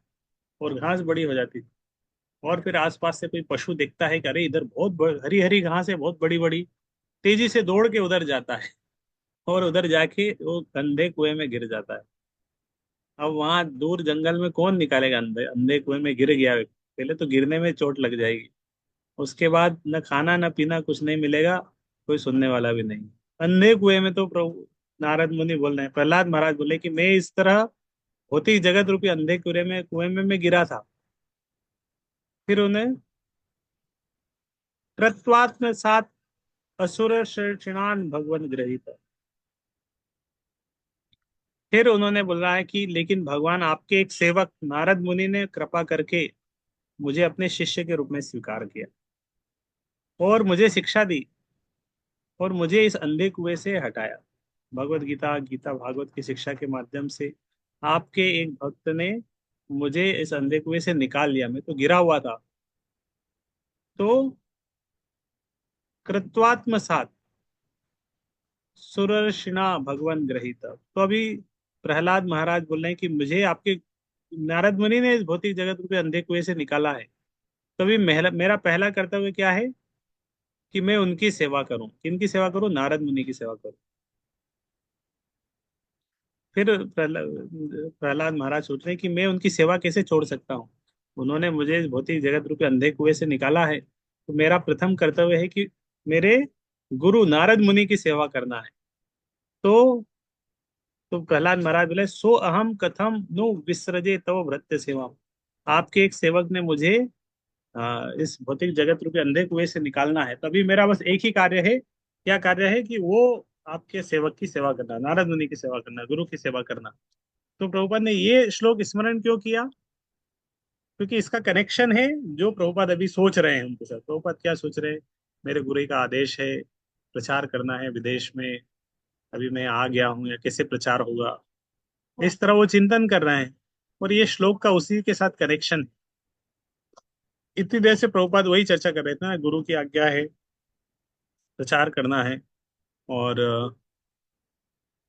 Speaker 1: और घास बड़ी हो जाती थी। और फिर आसपास से कोई पशु देखता है कि अरे इधर बहुत हरी हरी घास है, बहुत बड़ी बड़ी, तेजी से दौड़ के उधर जाता है और उधर जाके वो अंधे कुएं में गिर जाता है। अब वहां दूर जंगल में कौन निकालेगा, अंधे अंधे कुएं में गिर गया पहले तो गिरने में चोट लग जाएगी, उसके बाद न खाना न पीना कुछ नहीं मिलेगा, कोई सुनने वाला भी नहीं। अंधे कुएं में तो प्रभु नारद मुनि बोल रहे हैं, प्रहलाद महाराज बोले कि मैं इस तरह होती जगत रूपी अंधे कुएं में मैं गिरा था। फिर उन्हें कृत्वात्म सात असुर शिणान भगवन गृहीत। फिर उन्होंने बोला है कि लेकिन भगवान आपके एक सेवक नारद मुनि ने कृपा करके मुझे अपने शिष्य के रूप में स्वीकार किया और मुझे शिक्षा दी और मुझे इस अंधे कुएं से हटाया। भगवत गीता गीता भागवत की शिक्षा के माध्यम से आपके एक भक्त ने मुझे इस अंधे कुएं से निकाल लिया, मैं तो गिरा हुआ था। तो कृत्वात्म सात सुरर्षिणा भगवान ग्रहित। तो अभी प्रहलाद महाराज बोल रहे हैं कि मुझे आपके नारद मुनि ने इस भौतिक जगत रूपी अंधे कुएं से निकाला है। तो अभी मेरा पहला कर्तव्य क्या है कि मैं उनकी सेवा करूं। किनकी सेवा करूं? नारद मुनि की सेवा करूं। फिर प्रहलाद महाराज सोच रहे हैं कि मैं उनकी सेवा कैसे छोड़ सकता हूँ। उन्होंने मुझे इस भौतिक जगत रूपी अंधे कुएं से निकाला है, तो मेरा प्रथम कर्तव्य है कि मेरे गुरु नारद मुनि की सेवा करना है। तो प्रहलाद महाराज बोले, सो अहम कथम नु विसृजे तव भृत्य सेवा। आपके एक सेवक ने मुझे इस भौतिक जगत रूपी अंधे कुएं से निकालना है, तभी मेरा बस एक ही कार्य है। क्या कार्य है? कि वो आपके सेवक की सेवा करना, नारद मुनि की सेवा करना, गुरु की सेवा करना। तो प्रभुपाद ने ये श्लोक स्मरण क्यों किया? क्योंकि इसका कनेक्शन है जो प्रभुपाद अभी सोच रहे हैं उनके साथ। प्रभुपाद क्या सोच रहे हैं? मेरे गुरु का आदेश है, प्रचार करना है विदेश में, अभी मैं आ गया हूँ, या कैसे प्रचार होगा, इस तरह वो चिंतन कर रहे हैं। और ये श्लोक का उसी के साथ कनेक्शन है। इतनी देर से प्रभुपाद वही चर्चा कर रहे थे ना, गुरु की आज्ञा है, प्रचार करना है। और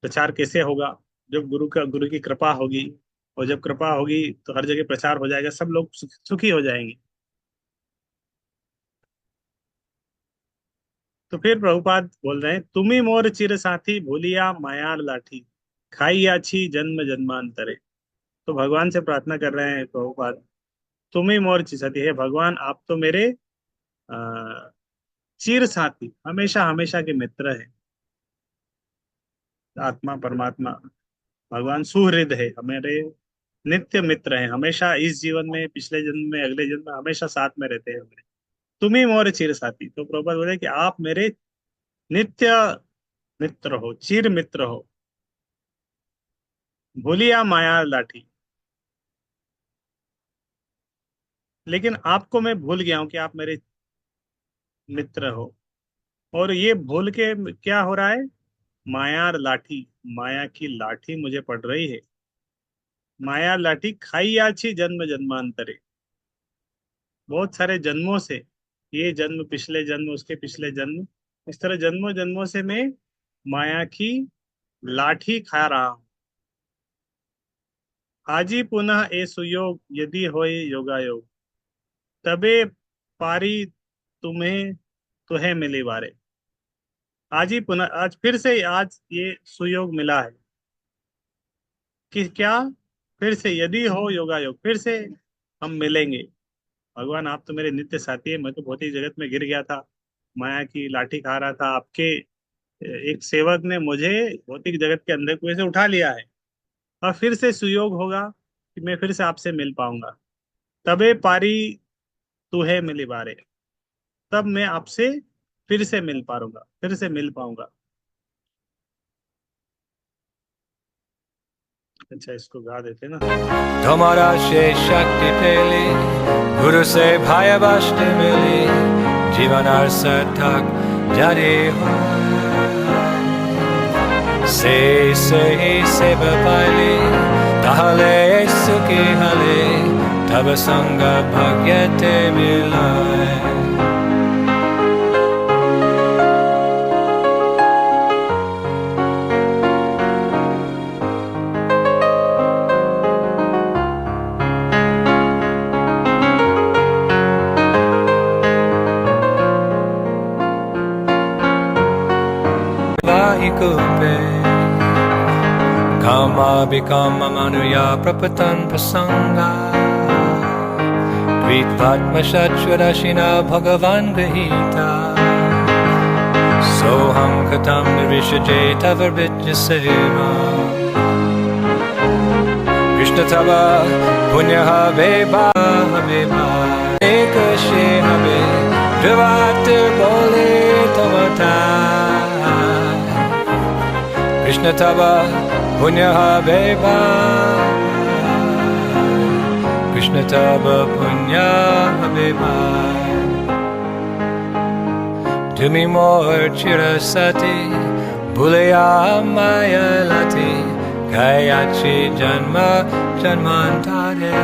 Speaker 1: प्रचार कैसे होगा? जब गुरु की कृपा होगी, और जब कृपा होगी तो हर जगह प्रचार हो जाएगा, सब लोग सुखी हो जाएंगे। तो फिर प्रभुपाद बोल रहे हैं, तुम्ही मोर चिर साथी भूलिया मायार लाठी, खाई आछी जन्म जन्मांतरे। तो भगवान से प्रार्थना कर रहे हैं प्रभुपाद, तुम्ही मोर चिर साथी है भगवान, आप तो मेरे अ, चिर साथी, हमेशा हमेशा के मित्र है। आत्मा परमात्मा भगवान सुहृद है, हमारे नित्य मित्र हैं, हमेशा इस जीवन में, पिछले जन्म में, अगले जन्म में हमेशा साथ में रहते हैं हमारे। तुम ही मोर चिर साथी। तो प्रभुपाद बोले कि आप मेरे नित्य मित्र हो, चिर मित्र हो। भूलिया माया लाठी, लेकिन आपको मैं भूल गया हूं कि आप मेरे मित्र हो। और ये भूल के क्या हो रहा है? मायार लाठी, माया की लाठी मुझे पड़ रही है। माया लाठी खाई आछी जन्म जन्मांतरे, बहुत सारे जन्मों से, ये जन्म, पिछले जन्म, उसके पिछले जन्म, इस तरह जन्मों जन्मों से मैं माया की लाठी खा रहा हूं। आजी पुनः ए सुयोग यदि होए योगायोग, तबे पारी तुम्हें तुहे मिली बारे। आज ही पुनः, आज फिर से, आज ये सुयोग मिला है कि क्या? फिर से यदि हो योगायोग, फिर से हम मिलेंगे। भगवान आप तो मेरे नित्य साथी है, मैं तो भौतिक जगत में गिर गया था, माया की लाठी खा रहा था। आपके एक सेवक ने मुझे भौतिक जगत के अंधे कुएं से उठा लिया है, और फिर से सुयोग होगा कि मैं फिर से आपसे मिल पाऊंगा। तबे पारी तू है मिली बारे, तब मैं आपसे फिर से मिल पाऊंगा, फिर से मिल पाऊंगा। अच्छा, इसको गा देते ना।
Speaker 3: तुम्हारा से शक्ति पेली, गुरु से भाई बाष्टे मिली, जीवन और सार्थक जारी हो। से ही सेवा पाइली, ताहले सुखी हले, तब संग भाग्यते मिलाए। Kupe Kama Bikama Manuya Prapatan Prasanga Vidvatma Shachvarashina Bhagavan Grihita Soham Katam Nirishajay Tavarvitya Seva Krishna Tava Punya Habeba Habeba Ekashe Habe Drivatir Bole Tamata Krishna Tava Punya Habeba Krishna Tava Punya Habeba Tumi Mor Chirasati Bhulaya Maya Lati Gayachi Janma Janmantare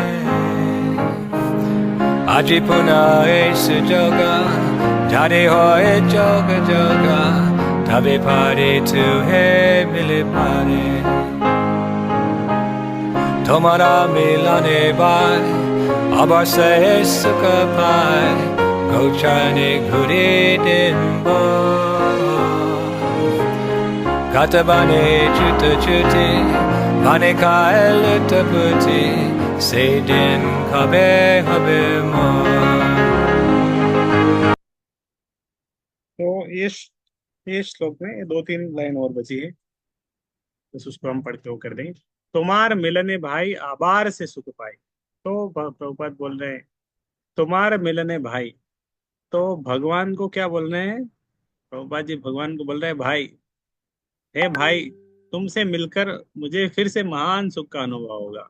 Speaker 3: Aji Puna Aisa Joga Jade Hoye Joga Joga Tabe Pare Tu He Mili Pare Tomara Milane Bai Abar Se Sukha Pai Gochane Guri Dinbo Katabane Chuta Chuti Bane Kael Taputi Se Din Kabe Habe Mo
Speaker 1: तो ये श्लोक में 2-3 लाइन और बची है, बस उसको हम पढ़ के वो कर देंगे। तुम्हार मिलने भाई आबार से सुख पाए। तो प्रभुपाद बोल रहे हैं तुम्हार मिलने भाई, तो भगवान को क्या बोल रहे हैं? प्रभुपाद जी भगवान को बोल रहे हैं भाई, हे भाई, तुमसे मिलकर मुझे फिर से महान सुख का अनुभव होगा।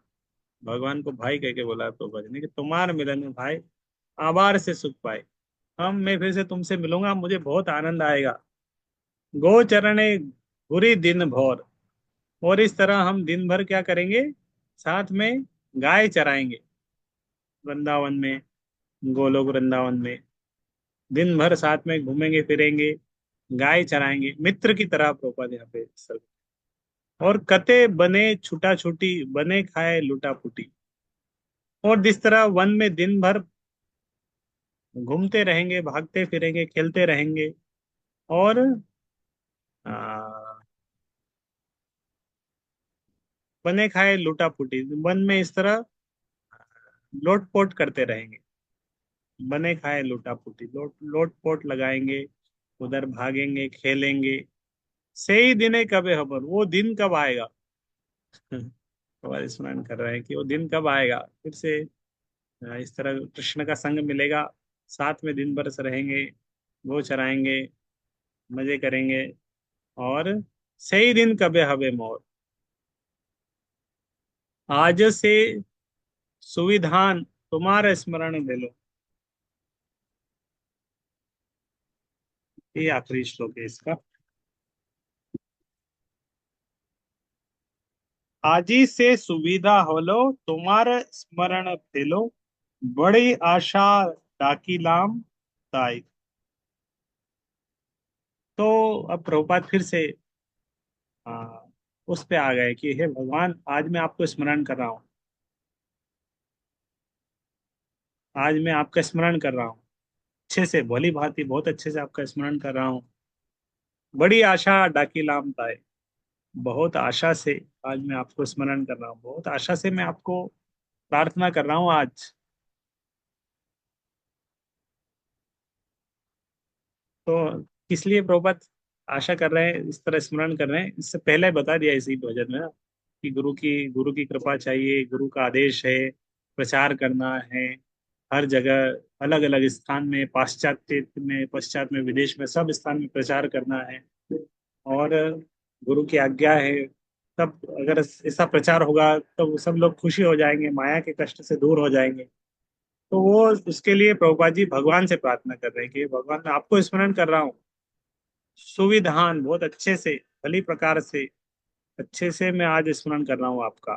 Speaker 1: भगवान को भाई कह के बोला प्रभुपाद जी ने कि तुम्हार मिलने भाई आबार से सुख पाए, मैं फिर से तुमसे मिलूंगा, मुझे बहुत आनंद आएगा। गोचरणे बुरी दिन भोर, और इस तरह हम दिन भर क्या करेंगे? साथ में गाय चराएंगे वृंदावन में, गोलोक वृंदावन में दिन भर साथ में घूमेंगे फिरेंगे, गाय चराएंगे मित्र की तरह। प्रभुपाद यहाँ पे सब, और कते बने छुटा छुटी, बने खाए लुटा पुटी। और जिस तरह वन में दिन भर घूमते रहेंगे, भागते फिरेंगे, खेलते रहेंगे, और आ, बने खाए लुटा पुटी, वन में इस तरह लोटपोट करते रहेंगे। बने खाए लुटा पुटी, लोटपोट लगाएंगे, उधर भागेंगे खेलेंगे। सही दिन कब है खबर, वो दिन कब आएगा? हमारे स्मरण कर रहे हैं कि वो दिन कब आएगा फिर से। इस तरह कृष्ण का संग मिलेगा, साथ में दिन भर से रहेंगे, वो चराएंगे, मजे करेंगे। और सही दिन कबे हबे मोर, आज से सुविधान तुम्हारे स्मरण ले लो। ये आखिरी श्लोक है इसका। आजी से सुविधा होलो, तुम्हारे स्मरण लो, बड़ी आशा डाकी लाम ताई। तो अब प्रभुपाद फिर से उस पे आ गए कि हे भगवान, आज मैं आपको स्मरण कर रहा हूँ, आज मैं आपका स्मरण कर रहा हूँ, अच्छे से भली भांति बहुत अच्छे से आपका स्मरण कर रहा हूँ। बड़ी आशा डाकी लाम ताई, बहुत आशा से आज मैं आपको स्मरण कर रहा हूँ, बहुत आशा से मैं आपको प्रार्थना कर रहा हूँ आज। तो किस लिए प्रभुपाद आशा कर रहे हैं, इस तरह स्मरण कर रहे हैं? इससे पहले बता दिया इसी भजन में ना, कि गुरु की कृपा चाहिए, गुरु का आदेश है, प्रचार करना है हर जगह, अलग अलग स्थान में, पश्चात में, विदेश में, सब स्थान में प्रचार करना है। और गुरु की आज्ञा है, तब अगर ऐसा प्रचार होगा तो सब लोग खुशी हो जाएंगे, माया के कष्ट से दूर हो जाएंगे। तो वो उसके लिए प्रभुपाद जी भगवान से प्रार्थना कर रहे हैं कि भगवान मैं आपको स्मरण कर रहा हूँ, सुविधान बहुत अच्छे से, भली प्रकार से, अच्छे से मैं आज स्मरण कर रहा हूँ आपका।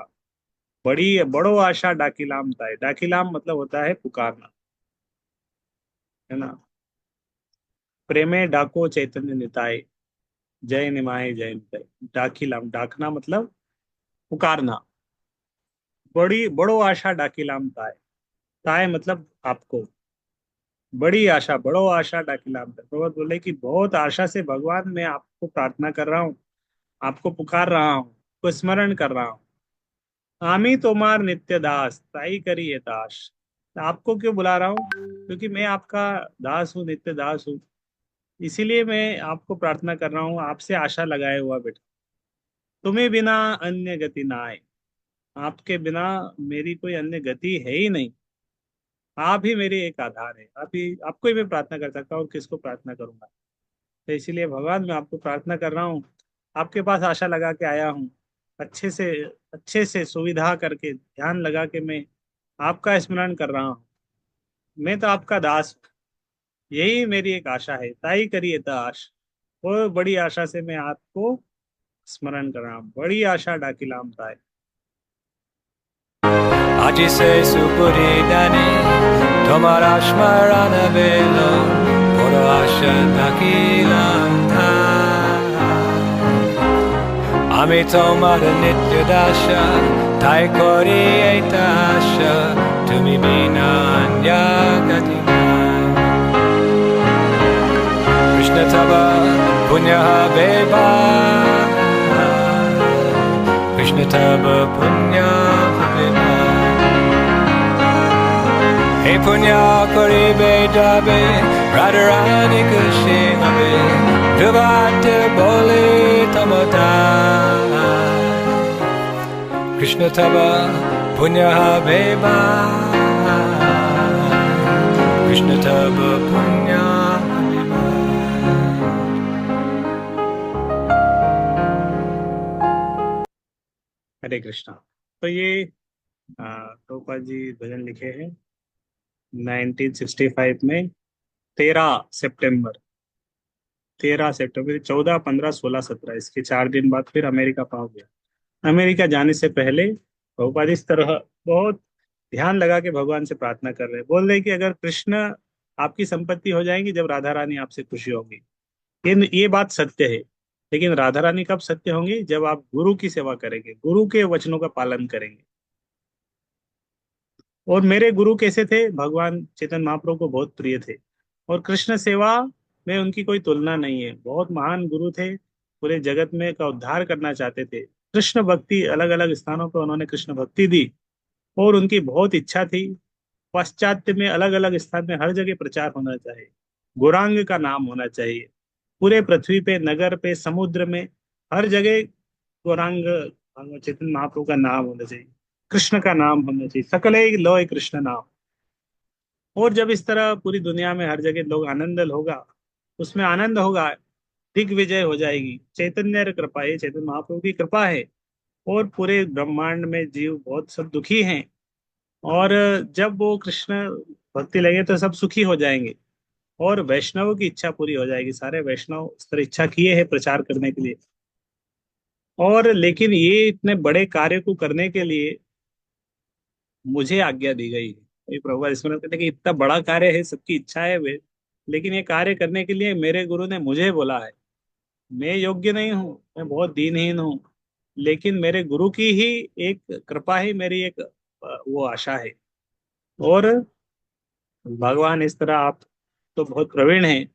Speaker 1: बड़ो आशा डाकिलाम ताए, डाकिलाम मतलब होता है पुकारना, है ना। प्रेमे डाको चैतन्य निताय, जय निमाय जय निताय। डाकिलाम, डाकना मतलब पुकारना। बड़ो आशा डाकिलाम ताए, ताए मतलब आपको। बड़ी आशा, बड़ो आशा डाकिलाम ताए, प्रभुपाद बोले कि बहुत आशा से भगवान मैं आपको प्रार्थना कर रहा हूँ, आपको पुकार रहा हूँ, को स्मरण कर रहा हूँ। आमी तोमार नित्य दास, ताई करी ये दास। आपको क्यों बुला रहा हूँ? क्योंकि मैं आपका दास हूँ, नित्य दास हूँ। इसीलिए मैं आपको प्रार्थना कर रहा हूँ, आपसे आशा लगाए हुआ बेटा। तुम्हें बिना अन्य गति ना आए। आपके बिना मेरी कोई अन्य गति है ही नहीं। आप ही मेरी एक आधार है। आप ही, आपको ही मैं प्रार्थना कर सकता हूँ, और किसको प्रार्थना करूंगा? तो इसीलिए भगवान, मैं आपको प्रार्थना कर रहा हूँ। आपके पास आशा लगा के आया हूँ। अच्छे से, अच्छे से सुविधा करके, ध्यान लगा के मैं आपका स्मरण कर रहा हूँ। मैं तो आपका दास हूँ। यही मेरी एक आशा है, ताई करिए त आश। वो बड़ी आशा से मैं आपको स्मरण कर रहा हूँ। बड़ी आशा डाकिलाम ताई।
Speaker 3: আজি সে সুপুরি দানে তোমার স্মরণ বেল বড় আশা থাকিলাম আমি তোমার নিত্য দাসা তাই করি এইটা আশা তুমি বিনা অন্য গতি নাই কৃষ্ণ তব পুণ্য হবে কৃষ্ণ তব পুণ্য হবে হে পুণ্য করিবে যাবে রাধারানী খুশি হবে দুবাতে বলে তমতা কৃষ্ণ তব পুণ্য হবে কৃষ্ণ তব পুণ্য হবে
Speaker 1: हरे कृष्णा। तो ये प्रभुपाद जी भजन लिखे हैं 1965 में। 13 सितंबर, 13 सितंबर, 14, 15, 16, 17, इसके 4 दिन बाद फिर अमेरिका पहुंच गया। अमेरिका जाने से पहले प्रभुपाद इस तरह बहुत ध्यान लगा के भगवान से प्रार्थना कर रहे हैं। बोल रहे कि अगर कृष्ण आपकी संपत्ति हो जाएंगी जब राधा रानी आपसे खुशी होगी। ये बात सत्य है। लेकिन राधा रानी कब सत्य होंगी? जब आप गुरु की सेवा करेंगे, गुरु के वचनों का पालन करेंगे। और मेरे गुरु कैसे थे? भगवान चेतन महाप्रभु को बहुत प्रिय थे। और कृष्ण सेवा में उनकी कोई तुलना नहीं है। बहुत महान गुरु थे। पूरे जगत में का उद्धार करना चाहते थे। कृष्ण भक्ति, अलग अलग स्थानों पर उन्होंने कृष्ण भक्ति दी। और उनकी बहुत इच्छा थी, पाश्चात्य में अलग अलग स्थान में हर जगह प्रचार होना चाहिए। गौरांग का नाम होना चाहिए। पूरे पृथ्वी पे, नगर पे, समुद्र में, हर जगह गौरांग चैतन्य महाप्रभु का नाम होना चाहिए। कृष्ण का नाम होना चाहिए। सकले लोय कृष्ण नाम। और जब इस तरह पूरी दुनिया में हर जगह लोग आनंद होगा, उसमें आनंद होगा, दिग्विजय हो जाएगी। चैतन्य कृपा, ये चैतन्य महाप्रभु की कृपा है। और पूरे ब्रह्मांड में जीव बहुत सब दुखी हैं। और जब वो कृष्ण भक्ति लगे तो सब सुखी हो जाएंगे। और वैष्णवों की इच्छा पूरी हो जाएगी। सारे वैष्णव इस तरह इच्छा किए हैं प्रचार करने के लिए। और लेकिन ये इतने बड़े कार्य को करने के लिए मुझे आज्ञा दी गई है। ये प्रभुपाद स्मरण करते हैं कि इतना बड़ा कार्य है, सबकी इच्छा है वे, लेकिन ये कार्य करने के लिए मेरे गुरु ने मुझे बोला है। मैं योग्य नहीं हूँ, मैं बहुत दीनहीन हूँ। लेकिन मेरे गुरु की ही एक कृपा ही मेरी एक वो आशा है। और भगवान इस तरह, आप तो बहुत प्रवीण हैं।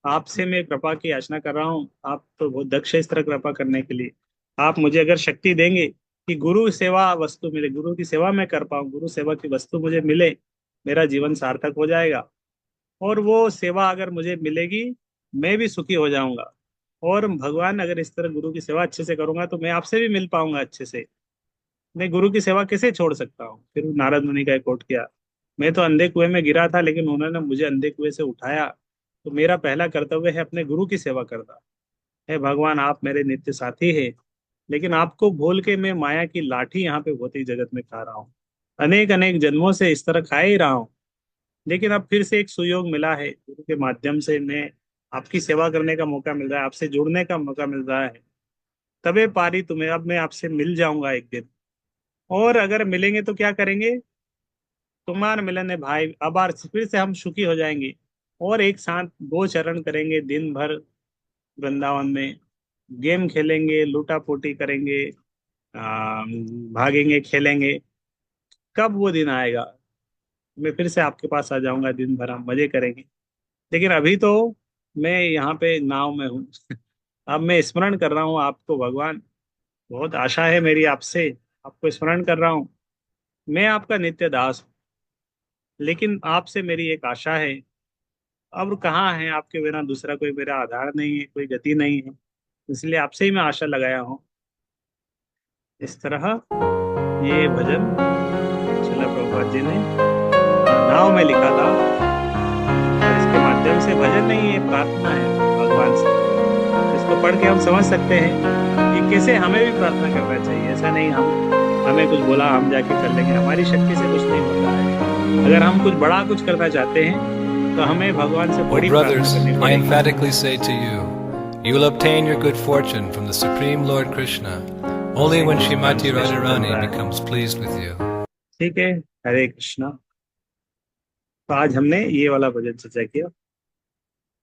Speaker 1: आपसे मैं कृपा की याचना कर रहा हूँ। आप तो बहुत दक्ष है इस तरह कृपा करने के लिए। आप मुझे अगर शक्ति देंगे कि गुरु सेवा वस्तु मिले, गुरु की सेवा मैं कर पाऊँ, गुरु सेवा की वस्तु मुझे मिले, मेरा जीवन सार्थक हो जाएगा। और वो सेवा अगर मुझे मिलेगी, मैं भी सुखी हो जाऊंगा। और भगवान, अगर इस तरह गुरु की सेवा अच्छे से करूंगा तो मैं आपसे भी मिल पाऊंगा अच्छे से। मैं गुरु की सेवा कैसे छोड़ सकता हूँ? फिर नारद मुनि का एक कोट किया, मैं तो अंधे कुएं में गिरा था लेकिन उन्होंने मुझे अंधे कुएं से उठाया। तो मेरा पहला कर्तव्य है अपने गुरु की सेवा करना। है भगवान, आप मेरे नित्य साथी है। लेकिन आपको भूल के मैं माया की लाठी यहाँ पे भौतिक जगत में खा रहा हूँ। अनेक अनेक जन्मों से इस तरह खा ही रहा हूँ। लेकिन अब फिर से एक सुयोग मिला है, गुरु के माध्यम से मैं आपकी सेवा करने का मौका मिल रहा है, आपसे जुड़ने का मौका मिल रहा है। तबे पारी तुम्हें, अब मैं आपसे मिल जाऊंगा एक दिन। और अगर मिलेंगे तो क्या करेंगे? तुम्हार मिलन है भाई, अब आज फिर से हम सुखी हो जाएंगे। और एक साथ गोचरण करेंगे दिन भर वृंदावन में। गेम खेलेंगे, लूटा पोटी करेंगे, भागेंगे, खेलेंगे। कब वो दिन आएगा? मैं फिर से आपके पास आ जाऊंगा, दिन भर हम मजे करेंगे। लेकिन अभी तो मैं यहाँ पे नाव में हूँ। अब मैं स्मरण कर रहा हूँ आपको भगवान। बहुत आशा है मेरी आपसे। आपको स्मरण कर रहा हूँ। मैं आपका नित्य दास हूँ। लेकिन आपसे मेरी एक आशा है। अब कहाँ है, आपके बिना दूसरा कोई मेरा आधार नहीं है, कोई गति नहीं है, इसलिए आपसे ही मैं आशा लगाया हूँ। इस तरह ये भजन श्रील प्रभुपाद जी ने नाव में लिखा था, और इसके माध्यम से भजन नहीं है, प्रार्थना है भगवान से। इसको पढ़ के हम समझ सकते हैं कि कैसे हमें भी प्रार्थना करना चाहिए। ऐसा नहीं हमें कुछ बोला हम जाके कर लेंगे, हमारी शक्ति से कुछ नहीं होता है। अगर हम कुछ बड़ा कुछ करना चाहते हैं तो हमें भगवान से
Speaker 3: Oh,
Speaker 1: बड़ी
Speaker 3: brothers,
Speaker 1: प्रार्थना करनी
Speaker 3: I
Speaker 1: पड़ेगी।
Speaker 3: emphatically say to you, you will obtain your good fortune from the Supreme Lord Krishna only when Srimati Radharani becomes pleased with you.
Speaker 1: ठीक है, हरे कृष्णा। तो आज हमने ये वाला भजन चर्चा किया।